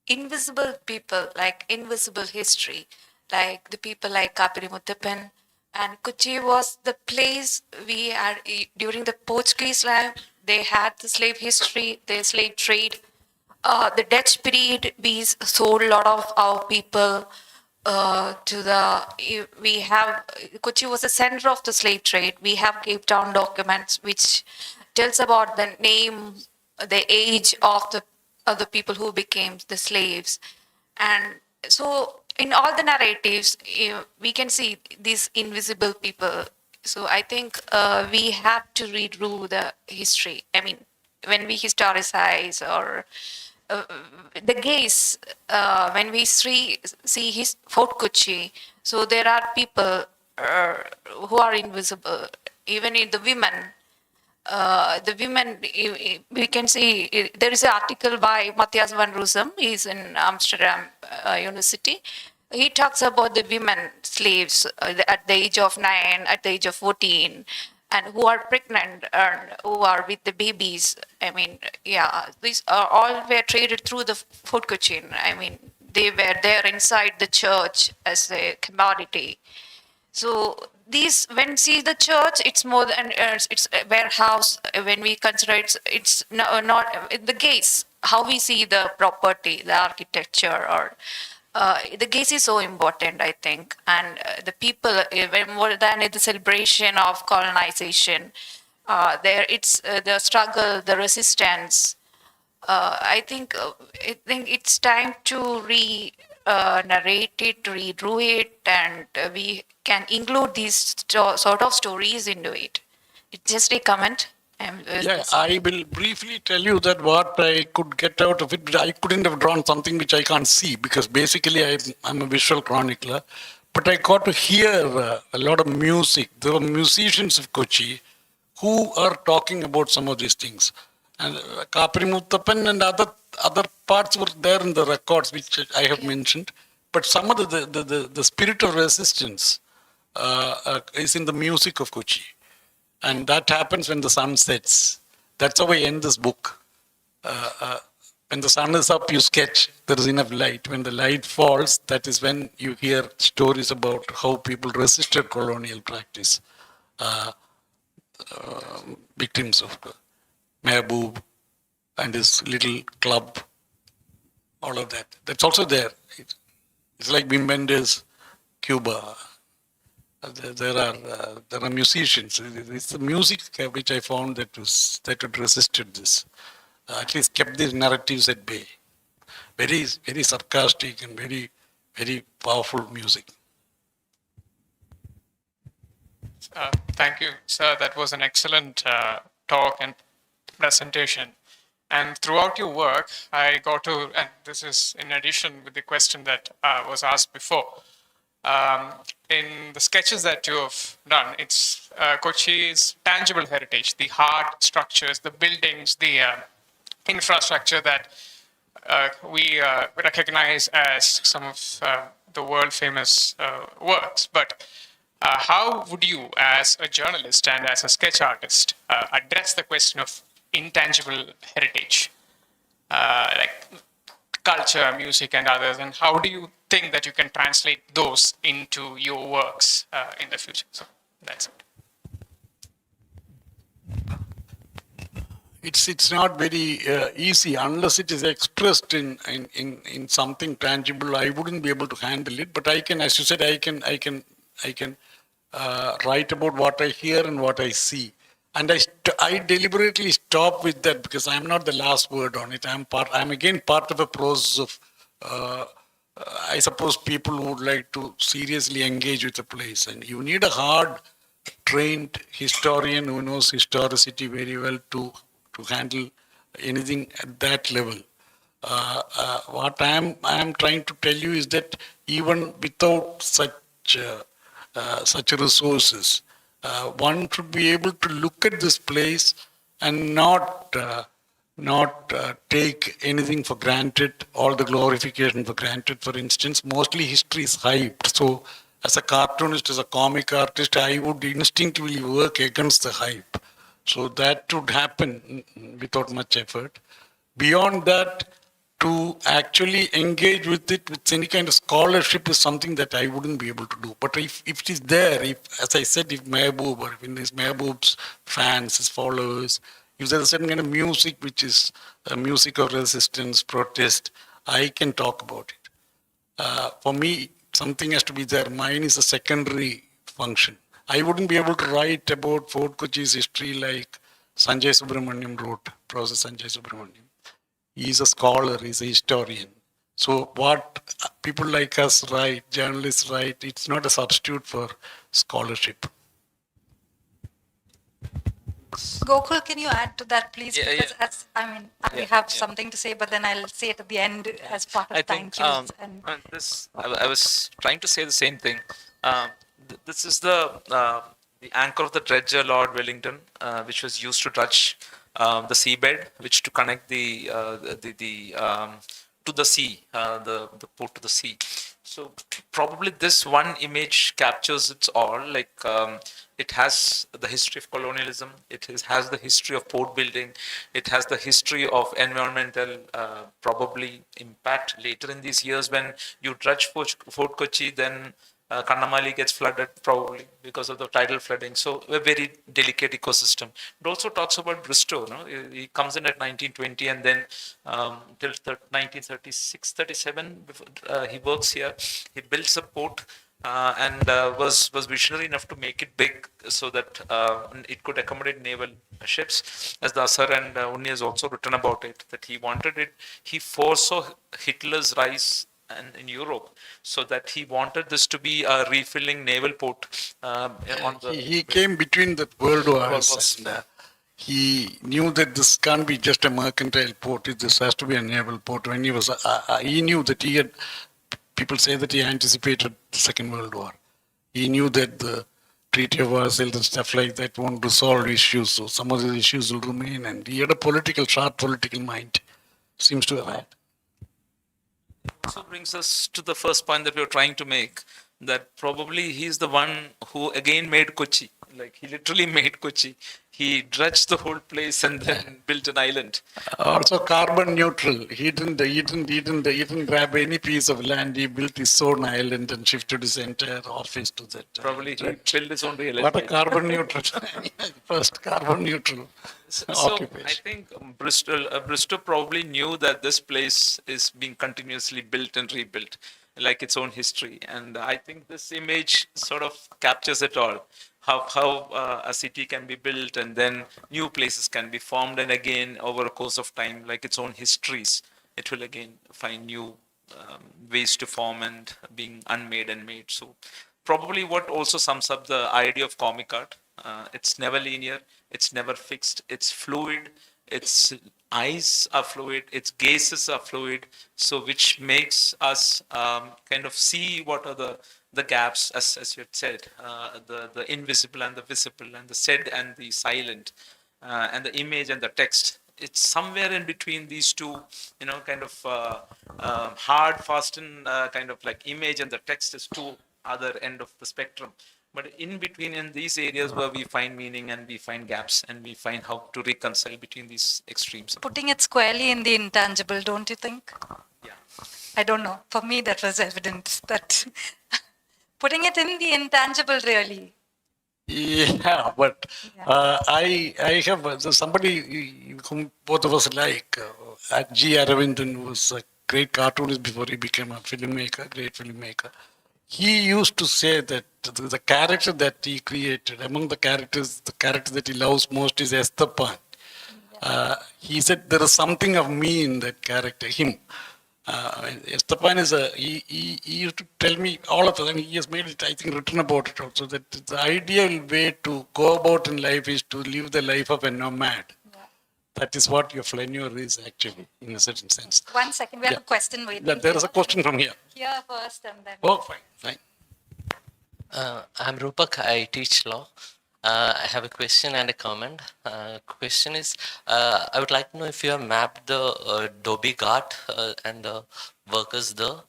invisible people, like invisible history, like the people like Kapiri Muthappan? And Kochi was the place we had during the Portuguese time. They had the slave history, the slave trade. The Dutch period, we sold a lot of our people Kochi was the center of the slave trade. We have Cape Town documents which tells about the name, the age of the people who became the slaves. And so in all the narratives, we can see these invisible people. So I think we have to read through the history. I mean, when we historicize or the gaze, when we see his Fort Kochi, so there are people who are invisible. Even in the women, we can see there is an article by Matthias van Rossum. He's in Amsterdam University. He talks about the women slaves at the age of 9, at the age of 14, and who are pregnant and who are with the babies. I mean, yeah, these are all were traded through the Fort Cochin. I mean, they were there inside the church as a commodity. So these, when see the church, it's more than it's a warehouse. When we consider it's not the gaze, how we see the property, the architecture, or the gaze is so important, I think. And the people, even more than the celebration of colonization, there it's the struggle, the resistance. I think it's time to narrate it, redo it, and we can include these sort of stories into it. It's just a comment. Yeah, I will briefly tell you that what I could get out of it, but I couldn't have drawn something which I can't see because basically I'm a visual chronicler. But I got to hear a lot of music. There were musicians of Kochi who are talking about some of these things. And Kapri Muttapan and other parts were there in the records which I have mentioned. But some of the spirit of resistance is in the music of Kochi. And that happens when the sun sets. That's how I end this book. When the sun is up, you sketch, there is enough light. When the light falls, that is when you hear stories about how people resisted colonial practice. Victims of Mehboob and his little club, all of that. That's also there. It's like Wim Wenders, Cuba. There are musicians. It's the music which I found that had resisted this. At least kept these narratives at bay. Very very sarcastic and very powerful music. Thank you, sir. That was an excellent talk and presentation. And throughout your work, I got to, and this is in addition with the question that was asked before. In the sketches that you have done, it's Kochi's tangible heritage, the hard structures, the buildings, the infrastructure that we recognize as some of the world famous works. But how would you, as a journalist and as a sketch artist, address the question of intangible heritage, like culture, music, and others, and how do you think that you can translate those into your works in the future? So that's it. It's not very easy unless it is expressed in something tangible. I wouldn't be able to handle it, but I can, as you said, I can write about what I hear and what I see. And I deliberately stop with that because I'm not the last word on it. I'm again part of a process of, I suppose, people who would like to seriously engage with a place. And you need a hard, trained historian who knows historicity very well to handle anything at that level. What I am trying to tell you is that even without such resources, one should be able to look at this place and not take anything for granted, all the glorification for granted. For instance, mostly history is hyped. So as a cartoonist, as a comic artist, I would instinctively work against the hype. So that would happen without much effort. Beyond that, to actually engage with it with any kind of scholarship is something that I wouldn't be able to do. But if it is there, as I said, if Mehboob or if his Mehboob's fans, his followers, if there's a certain kind of music which is a music of resistance, protest, I can talk about it. For me, something has to be there. Mine is a secondary function. I wouldn't be able to write about Fort Kochi's history like Sanjay Subramaniam wrote, Professor Sanjay Subramaniam. He's a scholar, he's a historian. So what people like us write, journalists write, it's not a substitute for scholarship. Gokul, can you add to that, please? Yeah, Because yeah. I have something to say, but then I'll say it at the end as part of I think thank yous. And I was trying to say the same thing. This is the anchor of the dredger, Lord Wellington, which was used to dredge the seabed, which to connect the to the sea, the port to the sea. So probably this one image captures it all. Like it has the history of colonialism. It has the history of port building. It has the history of environmental probably impact later in these years when you dredge Fort Kochi. Then Kannamali gets flooded probably because of the tidal flooding. So a very delicate ecosystem. It also talks about Bristow. No? He comes in at 1920 and then till 1936, 37, he works here. He builds a port and was visionary enough to make it big so that it could accommodate naval ships. As the Asar and Unny has also written about it, that he wanted it. He foresaw Hitler's rise in Europe, so that he wanted this to be a refilling naval port on the. He came between the world wars and he knew that this can't be just a mercantile port. This has to be a naval port. When he knew that he had. People say that he anticipated the Second World War. He knew that the Treaty of Versailles and stuff like that won't resolve issues, so some of the issues will remain. And he had a sharp political mind. Seems to have had. Also brings us to the first point that we were trying to make, that probably he's the one who again made Kochi. Like he literally made Kochi. He dredged the whole place and then built an island. Also carbon neutral. He didn't grab any piece of land. He built his own island and shifted his entire office to that. Probably he built his own real What a estate. carbon neutral. First carbon neutral So occupation. I think Bristol probably knew that this place is being continuously built and rebuilt, like its own history. And I think this image sort of captures it all. How a city can be built and then new places can be formed, and again over a course of time, like its own histories, it will again find new ways to form and being unmade and made. So probably what also sums up the idea of comic art. It's never linear, it's never fixed, it's fluid, its eyes are fluid, its gazes are fluid, so which makes us kind of see what are the gaps, as you had said, the invisible and the visible, and the said and the silent, and the image and the text. It's somewhere in between these two, kind of hard, fast, and kind of like image and the text is two other end of the spectrum. But in between, in these areas where we find meaning and we find gaps and we find how to reconcile between these extremes. Putting it squarely in the intangible, don't you think? Yeah. I don't know. For me, that was evidence that putting it in the intangible, really. Yeah, but I have somebody whom both of us like. G. Aravindan was a great cartoonist before he became a filmmaker, great filmmaker. He used to say that the character that he created, among the character that he loves most is Estepan. He said there is something of me in that character, him. Estepan is he used to tell me all of it, and he has made it, I think, written about it also, that the ideal way to go about in life is to live the life of a nomad. That is what your flaneur is actually, in a certain sense. 1 second, we have a question waiting. There is a question from here. Here first and then. Oh, fine. I'm Rupak. I teach law. I have a question and a comment. Question is, I would like to know if you have mapped the Dhobi Ghat and the workers, the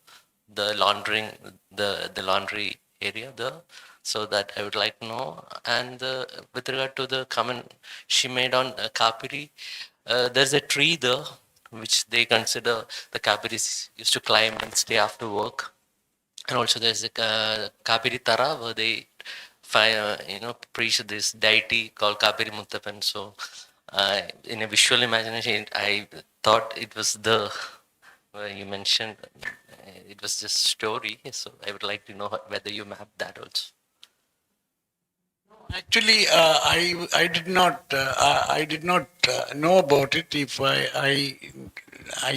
laundering, the laundry area there. So that I would like to know. And with regard to the comment she made on Kapiri, there's a tree there which they consider the Kapiris used to climb and stay after work. And also there's a Kapiri Tara where they preach this deity called Kapiri Muttapan. So in a visual imagination, I thought it was you mentioned it was just story. So I would like to know whether you mapped that also. Actually, I did not know about it. If I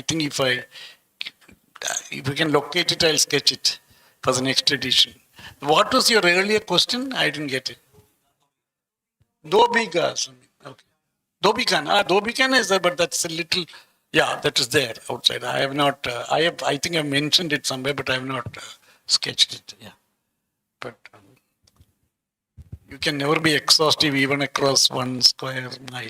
think if we can locate it, I'll sketch it for the next edition. What was your earlier question? I didn't get it. Dhobikas. Okay. Dhobikan is there, but that's a little. Yeah, that is there outside. I have not. I think I mentioned it somewhere, but I have not sketched it. Yeah, but. You can never be exhaustive even across 1 square mile.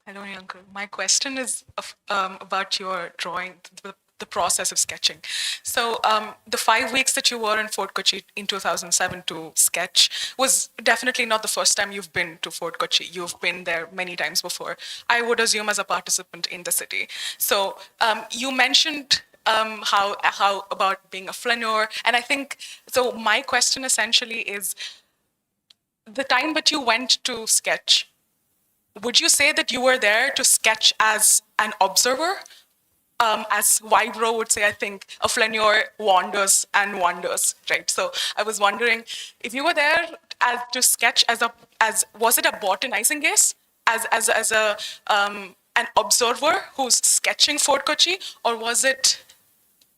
Hello, Uncle. My question is about your drawing, the process of sketching. So the 5 weeks that you were in Fort Kochi in 2007 to sketch was definitely not the first time you've been to Fort Kochi. You've been there many times before, I would assume, as a participant in the city. So you mentioned how about being a flaneur. And I think, so my question essentially is, the time that you went to sketch, would you say that you were there to sketch as an observer? As Wybro would say, I think a flaneur wanders and wanders, right? So I was wondering if you were there to sketch was it a botanizing case, as a an observer who's sketching Fort Kochi, or was it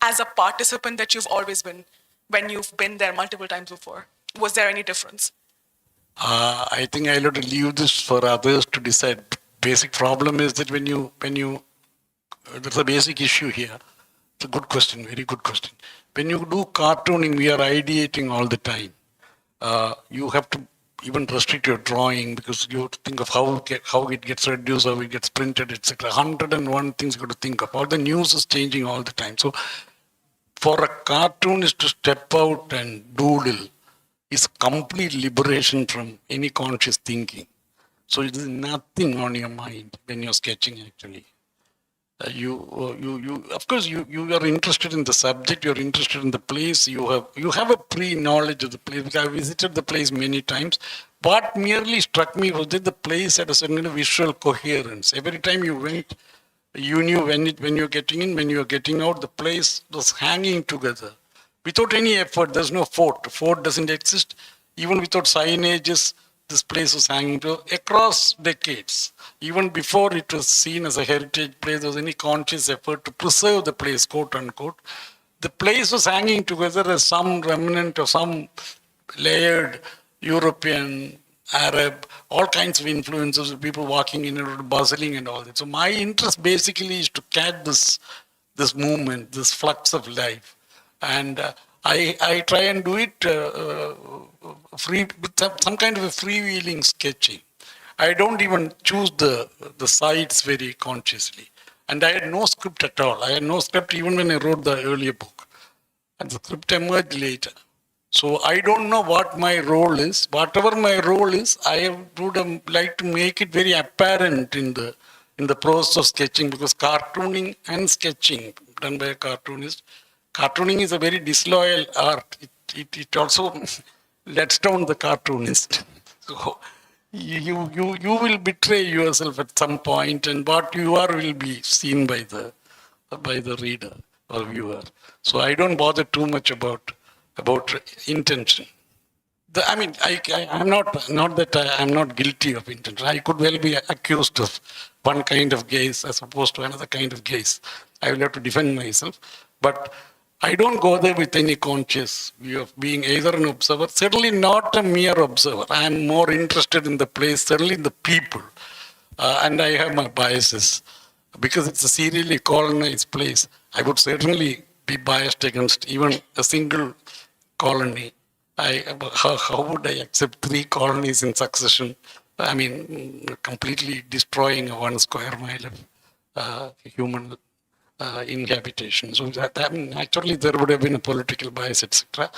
as a participant that you've always been when you've been there multiple times before? Was there any difference? I think I'll have to leave this for others to decide. Basic problem is that when you there's a basic issue here. It's a good question, very good question. When you do cartooning, we are ideating all the time. You have to even restrict your drawing because you have to think of how it gets reduced, how it gets printed, etc. 101 things you got to think of. All the news is changing all the time. So for a cartoonist to step out and doodle is complete liberation from any conscious thinking. So it is nothing on your mind when you're sketching actually. Of course, you are interested in the subject, you're interested in the place, you have a pre-knowledge of the place, because I visited the place many times. What merely struck me was that the place had a certain visual coherence. Every time you went, you knew when you're getting in, when you're getting out, the place was hanging together. Without any effort, there's no fort. Fort doesn't exist. Even without signages, this place was hanging to across decades. Even before it was seen as a heritage place, there was any conscious effort to preserve the place, quote unquote. The place was hanging together as some remnant of some layered European, Arab, all kinds of influences of people walking in and out, bustling and all that. So my interest basically is to catch this movement, this flux of life. And I try and do it with some kind of a freewheeling sketching. I don't even choose the sides very consciously. And I had no script at all. I had no script even when I wrote the earlier book. And the script emerged later. So I don't know what my role is. Whatever my role is, I would like to make it very apparent in the process of sketching, because cartooning and sketching done by a cartoonist, cartooning is a very disloyal art. It also lets down the cartoonist. So you will betray yourself at some point, and what you are will be seen by the reader or viewer. So I don't bother too much about intention. I'm not guilty of intention. I could well be accused of one kind of gaze as opposed to another kind of gaze. I will have to defend myself, but I don't go there with any conscious view of being either an observer, certainly not a mere observer. I am more interested in the place, certainly in the people, and I have my biases. Because it's a serially colonized place, I would certainly be biased against even a single colony. How would I accept 3 colonies in succession? I mean, completely destroying 1 square mile of human inhabitation. So naturally there would have been a political bias, etc.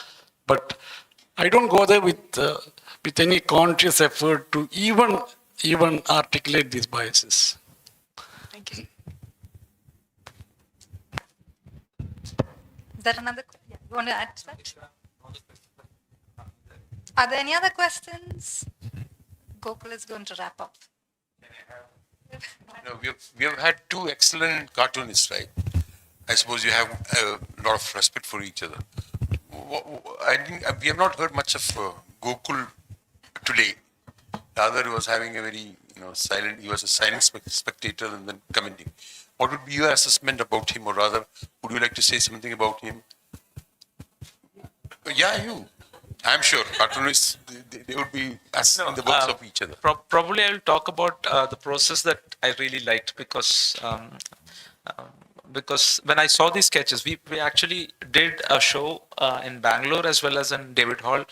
But I don't go there with any conscious effort to even articulate these biases. Thank you. Is there another? Yeah, you want to add to that? Are there any other questions? Gokul is going to wrap up. We have had 2 excellent cartoonists, right? I suppose you have a lot of respect for each other. We have not heard much of Gokul today. Rather, he was having a very silent. He was a silent spectator and then commenting. What would be your assessment about him, or rather, would you like to say something about him? Yeah, you. I'm sure cartoonists, they would be assessing the works of each other. Probably I'll talk about the process that I really liked, because when I saw these sketches, we actually did a show in Bangalore as well as in David Hall,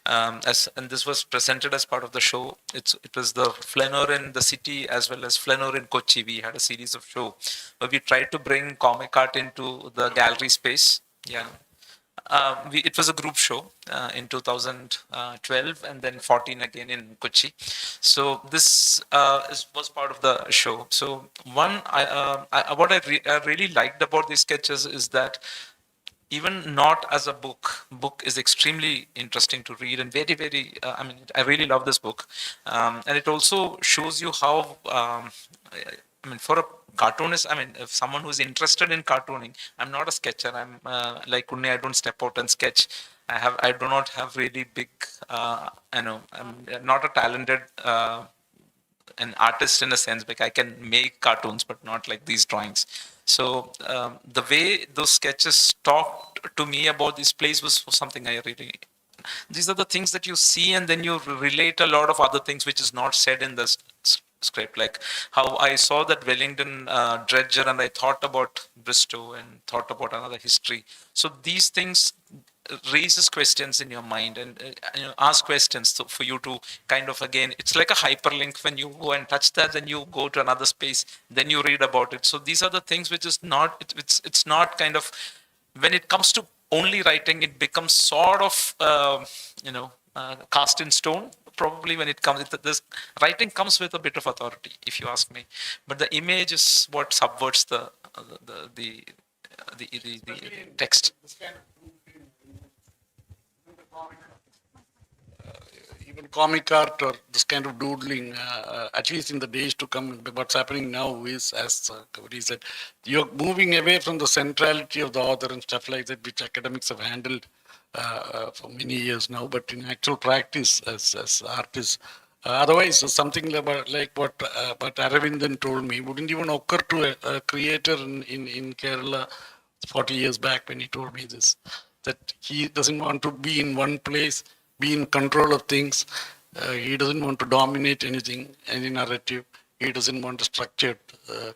and this was presented as part of the show. It was the flaneur in the city as well as flaneur in Kochi. We had a series of show where we tried to bring comic art into the gallery space. Yeah. It was a group show in 2012 and then 14 again in Kochi. So this was part of the show. So what I really liked about these sketches is that even not as a book is extremely interesting to read and very I mean, I really love this book, and it also shows you how I mean, for a cartoonist, I mean, if someone who's interested in cartooning, I'm not a sketcher. I'm like Unny, I don't step out and sketch. I do not have really big, I know, I'm not a talented an artist in a sense. Like I can make cartoons, but not like these drawings. So the way those sketches talked to me about this place was something I really. These are the things that you see, and then you relate a lot of other things which is not said in the script. Like how I saw that Wellington dredger, and I thought about Bristow and thought about another history. So these things raises questions in your mind and ask questions for you to kind of, again, it's like a hyperlink. When you go and touch that, then you go to another space, then you read about it. So these are the things which is not, it's not kind of, when it comes to only writing, it becomes sort of cast in stone. Probably when it comes, this writing comes with a bit of authority, if you ask me, but the image is what subverts the text. Even comic art or this kind of doodling, at least in the days to come, what's happening now is, as Kaveri said, you're moving away from the centrality of the author and stuff like that, which academics have handled for many years now. But in actual practice, as artists, otherwise, something like what Aravindan told me wouldn't even occur to a creator in Kerala 40 years back when he told me this, that he doesn't want to be in one place, be in control of things. He doesn't want to dominate anything, any narrative. He doesn't want a structured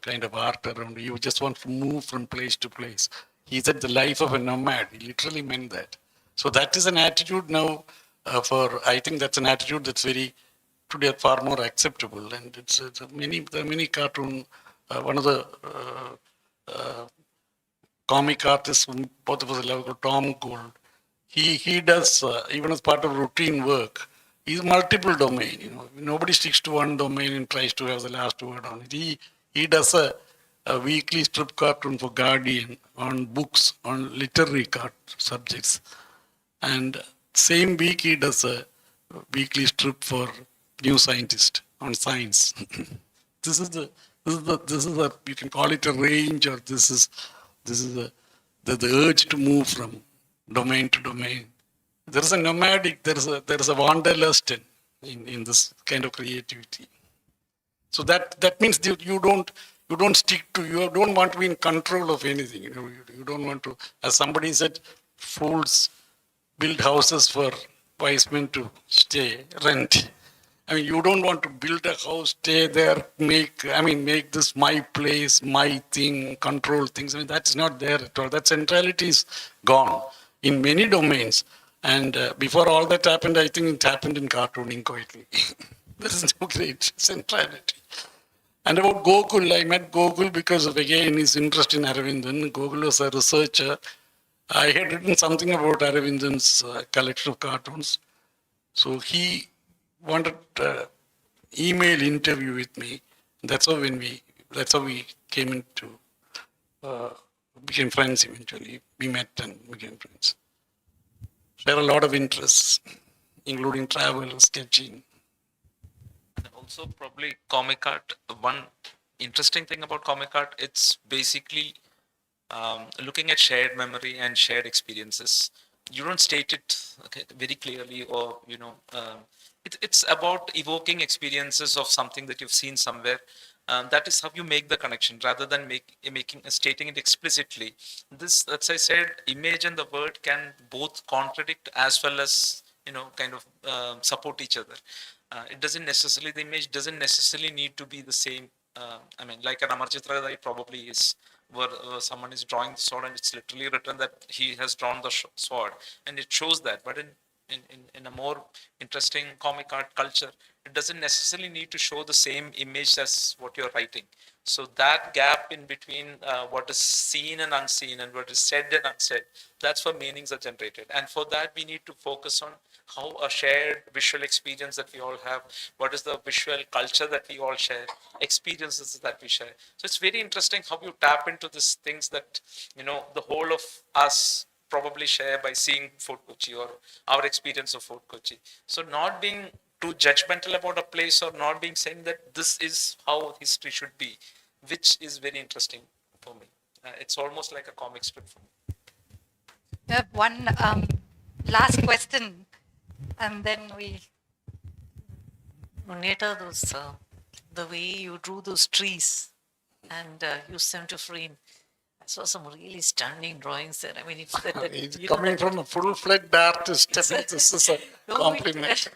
kind of art around. He just wants to move from place to place. He said the life of a nomad. He literally meant that. So that is an attitude now I think that's an attitude that's very, today far more acceptable. And there are many cartoon, one of the comic artists, both of us love, Tom Gold. He does, even as part of routine work, he's multiple domain. Nobody sticks to one domain and tries to have the last word on it. He does a weekly strip cartoon for Guardian on books, on literary subjects. And same week he does a weekly strip for New Scientist on science. This is the you can call it a range, or this is the urge to move from domain to domain. There is a nomadic, there is a wanderlust in this kind of creativity. So that means you don't stick to, you don't want to be in control of anything. You don't want to, as somebody said, fools build houses for wise men to stay, rent. I mean, you don't want to build a house, stay there, make this my place, my thing, control things. I mean, that's not there at all. That centrality is gone in many domains. And before all that happened, I think it happened in cartooning quietly. There is no great centrality. And about Gokul, I met Gokul because of, again, his interest in Aravindan. Gokul was a researcher. I had written something about Aravindan's collection of cartoons. So he wanted email interview with me. That's how we came into, became friends eventually. We met and became friends. Share a lot of interests, including travel, sketching. And also probably comic art. One interesting thing about comic art, it's basically looking at shared memory and shared experiences. You don't state it very clearly, or it's about evoking experiences of something that you've seen somewhere. That is how you make the connection, rather than stating it explicitly. This, as I said, image and the word can both contradict as well as kind of support each other. The image doesn't necessarily need to be the same. I mean, like an Amar Chitra, it probably is, where someone is drawing the sword and it's literally written that he has drawn the sword, and it shows that. But in a more interesting comic art culture, it doesn't necessarily need to show the same image as what you're writing. So that gap in between what is seen and unseen and what is said and unsaid, that's where meanings are generated. And for that, we need to focus on how a shared visual experience that we all have, what is the visual culture that we all share, experiences that we share. So it's very interesting how you tap into these things that, the whole of us probably share by seeing Fort Kochi or our experience of Fort Kochi. So not being too judgmental about a place or not being saying that this is how history should be, which is very interesting for me. It's almost like a comic strip for me. We have one last question, and then we. Neta, the way you drew those trees and used them to frame, I saw some really stunning drawings there. I mean, it's He's coming from a full-fledged artist. I think this is a compliment.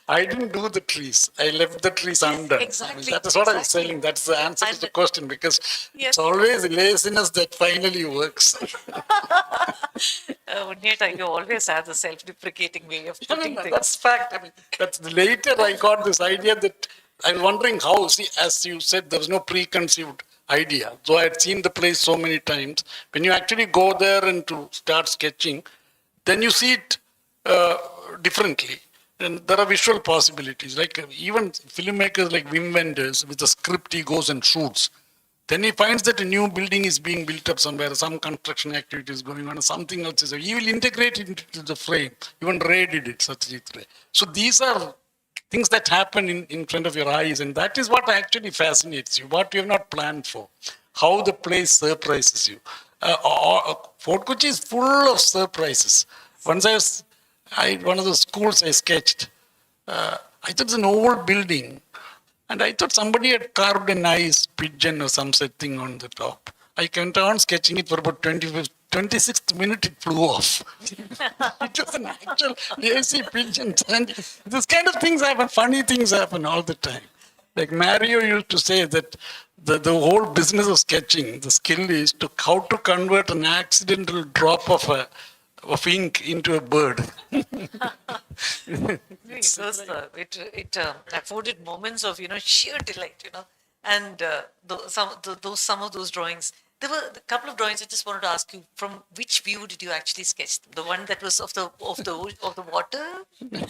I didn't do the trees. I left the trees under. Exactly. That is what I was saying. That's the answer to the question, because Yes. it's always laziness that finally works. Neta, you always have the self-deprecating way of putting things. That's fact. I mean, that's later I got this idea that I was wondering how. See, as you said, there was no preconceived idea. So I had seen the place so many times. When you actually go there and to start sketching, then you see it differently. And there are visual possibilities. Like even filmmakers like Wim Wenders, with a script he goes and shoots. Then he finds that a new building is being built up somewhere, some construction activity is going on, or something else is. He will integrate it into the frame. Even Ray did it, Satyajit Ray. So these are things that happen in front of your eyes, and that is what actually fascinates you, what you have not planned for, how the place surprises you. Fort Kochi is full of surprises. Once one of the schools I sketched, I thought it's an old building, and I thought somebody had carved a nice pigeon or some such thing on the top. I went on sketching it for about 26th minute, it flew off. It was an actual lazy pigeon. And this kind of things happen, funny things happen all the time. Like Mario used to say that the whole business of sketching, the skill is to how to convert an accidental drop of ink into a bird. It afforded moments of sheer delight, and some of those drawings. There were a couple of drawings I just wanted to ask you, from which view did you actually sketch them? The one that was of the water?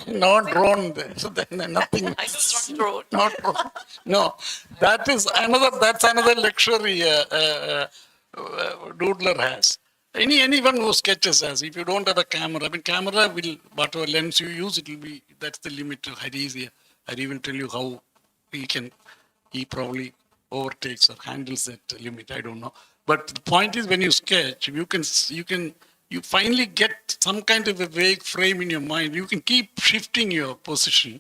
Not drawn there. So then nothing. I was not drawn. Not drawn. No, that's another luxury doodler has. Anyone who sketches has. If you don't have a camera, camera will, whatever lens you use, it will be, that's the limit. Hari will tell you how he probably overtakes or handles that limit. I don't know. But the point is, when you sketch, you finally get some kind of a vague frame in your mind. You can keep shifting your position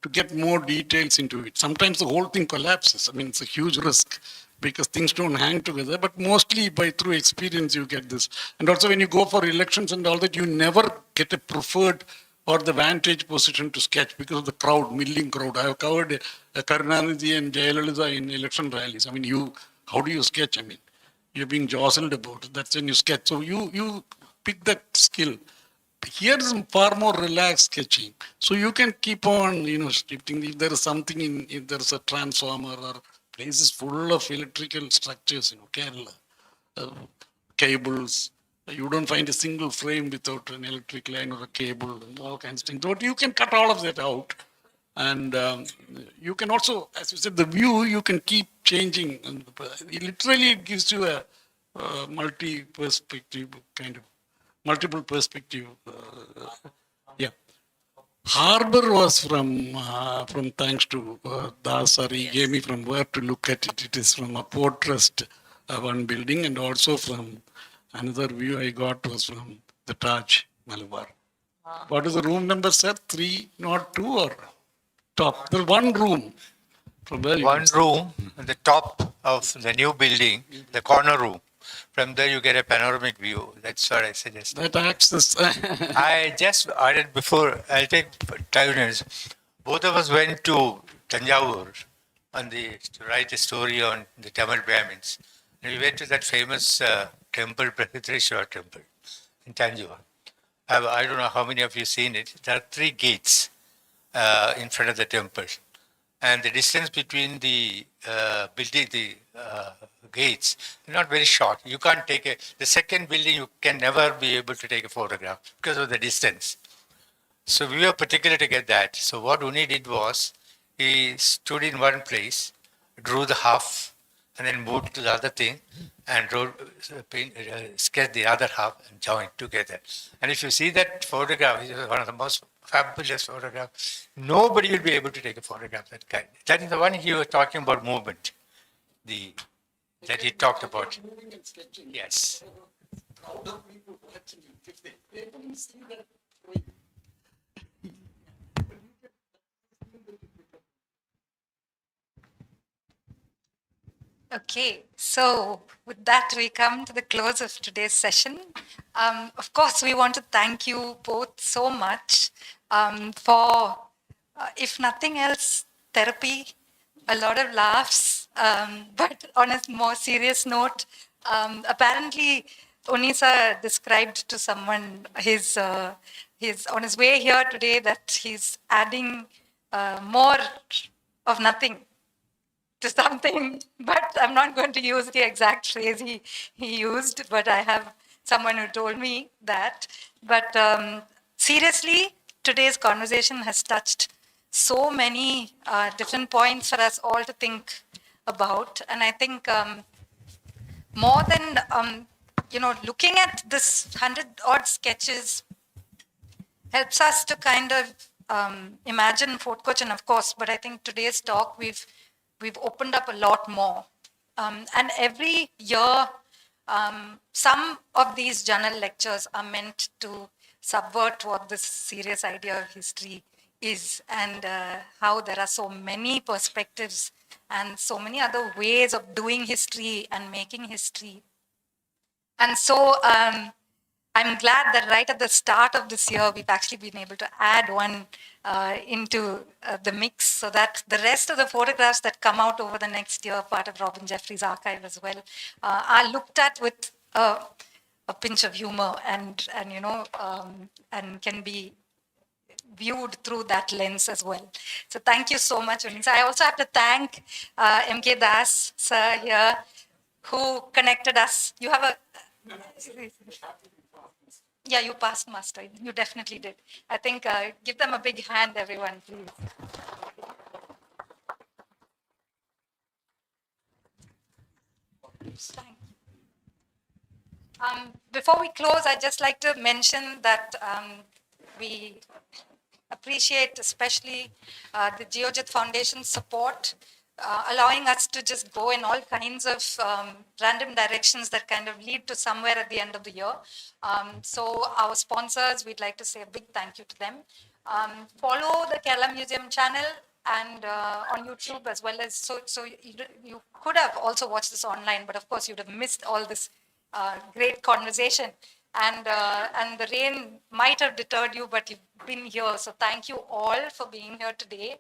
to get more details into it. Sometimes the whole thing collapses. It's a huge risk because things don't hang together, but mostly through experience you get this. And also when you go for elections and all that, you never get a preferred or the vantage position to sketch because of the crowd, milling crowd. I have covered Karunanidhi and Jayalalitha in election rallies. How do you sketch? You're being jostled about it. That's when you sketch. So you pick that skill. Here is far more relaxed sketching. So you can keep on, shifting. If there is something if there is a transformer or places full of electrical structures, Kerala, cables, you don't find a single frame without an electric line or a cable and all kinds of things. But you can cut all of that out. And you can also, as you said, the view, you can keep changing. And literally, it gives you a multi-perspective kind of, multiple perspective. Yeah. Harbor was from thanks to Dasar. He gave me from where to look at it. It is from a portrait, one building, and also from another view I got was from the Taj, Malabar. What is the room number, sir? 302 or top? There's one room. From where One room at the top of the new building, the corner room. From there you get a panoramic view. That's what I suggest. That access. I just added before, I'll take 5 minutes. Both of us went to Tanjavur to write a story on the Tamil Brahmins. And we went to that famous temple, Prahitreshwar temple in Tanjavur. I don't know how many of you seen it. There are 3 gates in front of the temple. and the distance between the building, the gates, not very short. You can't take the second building, you can never be able to take a photograph because of the distance. So we were particular to get that. So what Unny did was, he stood in one place, drew the half, and then moved to the other thing, and sketched the other half and joined together. And if you see that photograph, it is one of the most fabulous photographs. Nobody will be able to take a photograph that kind. That is the one he was talking about movement. That he talked about. Yes. Okay, so with that, we come to the close of today's session. Of course, we want to thank you both so much for, if nothing else, therapy, a lot of laughs, but on a more serious note, apparently, Unisa described to someone his on his way here today that he's adding more of nothing to something, but I'm not going to use the exact phrase he used, but I have someone who told me that. But seriously, today's conversation has touched so many different points for us all to think about. And I think more than, looking at this 100-odd sketches helps us to kind of imagine Fort Cochin, of course, but I think today's talk, we've opened up a lot more. And every year, some of these Janal lectures are meant to subvert what this serious idea of history is, and how there are so many perspectives and so many other ways of doing history and making history. And so I'm glad that right at the start of this year, we've actually been able to add one into the mix, so that the rest of the photographs that come out over the next year, part of Robin Jeffrey's archive as well, are looked at with a pinch of humor and can be viewed through that lens as well. So thank you so much, Unny. So I also have to thank M.K. Das sir here, who connected us. You have a... Yeah, you passed muster. You definitely did. I think give them a big hand, everyone, please. Thank you. Before we close, I'd just like to mention that we appreciate especially the Geojit Foundation's support, allowing us to just go in all kinds of random directions that kind of lead to somewhere at the end of the year. So our sponsors, we'd like to say a big thank you to them. Follow the Kerala Museum channel and on YouTube as well as, so you could have also watched this online, but of course you'd have missed all this great conversation. And the rain might have deterred you, but you've been here. So thank you all for being here today.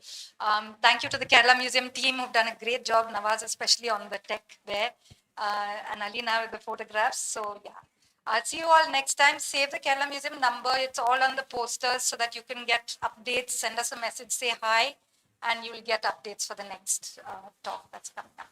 Thank you to the Kerala Museum team who've done a great job, Nawaz especially on the tech there, and Alina with the photographs. So yeah, I'll see you all next time. Save the Kerala Museum number. It's all on the posters so that you can get updates, send us a message, say hi, and you will get updates for the next talk that's coming up.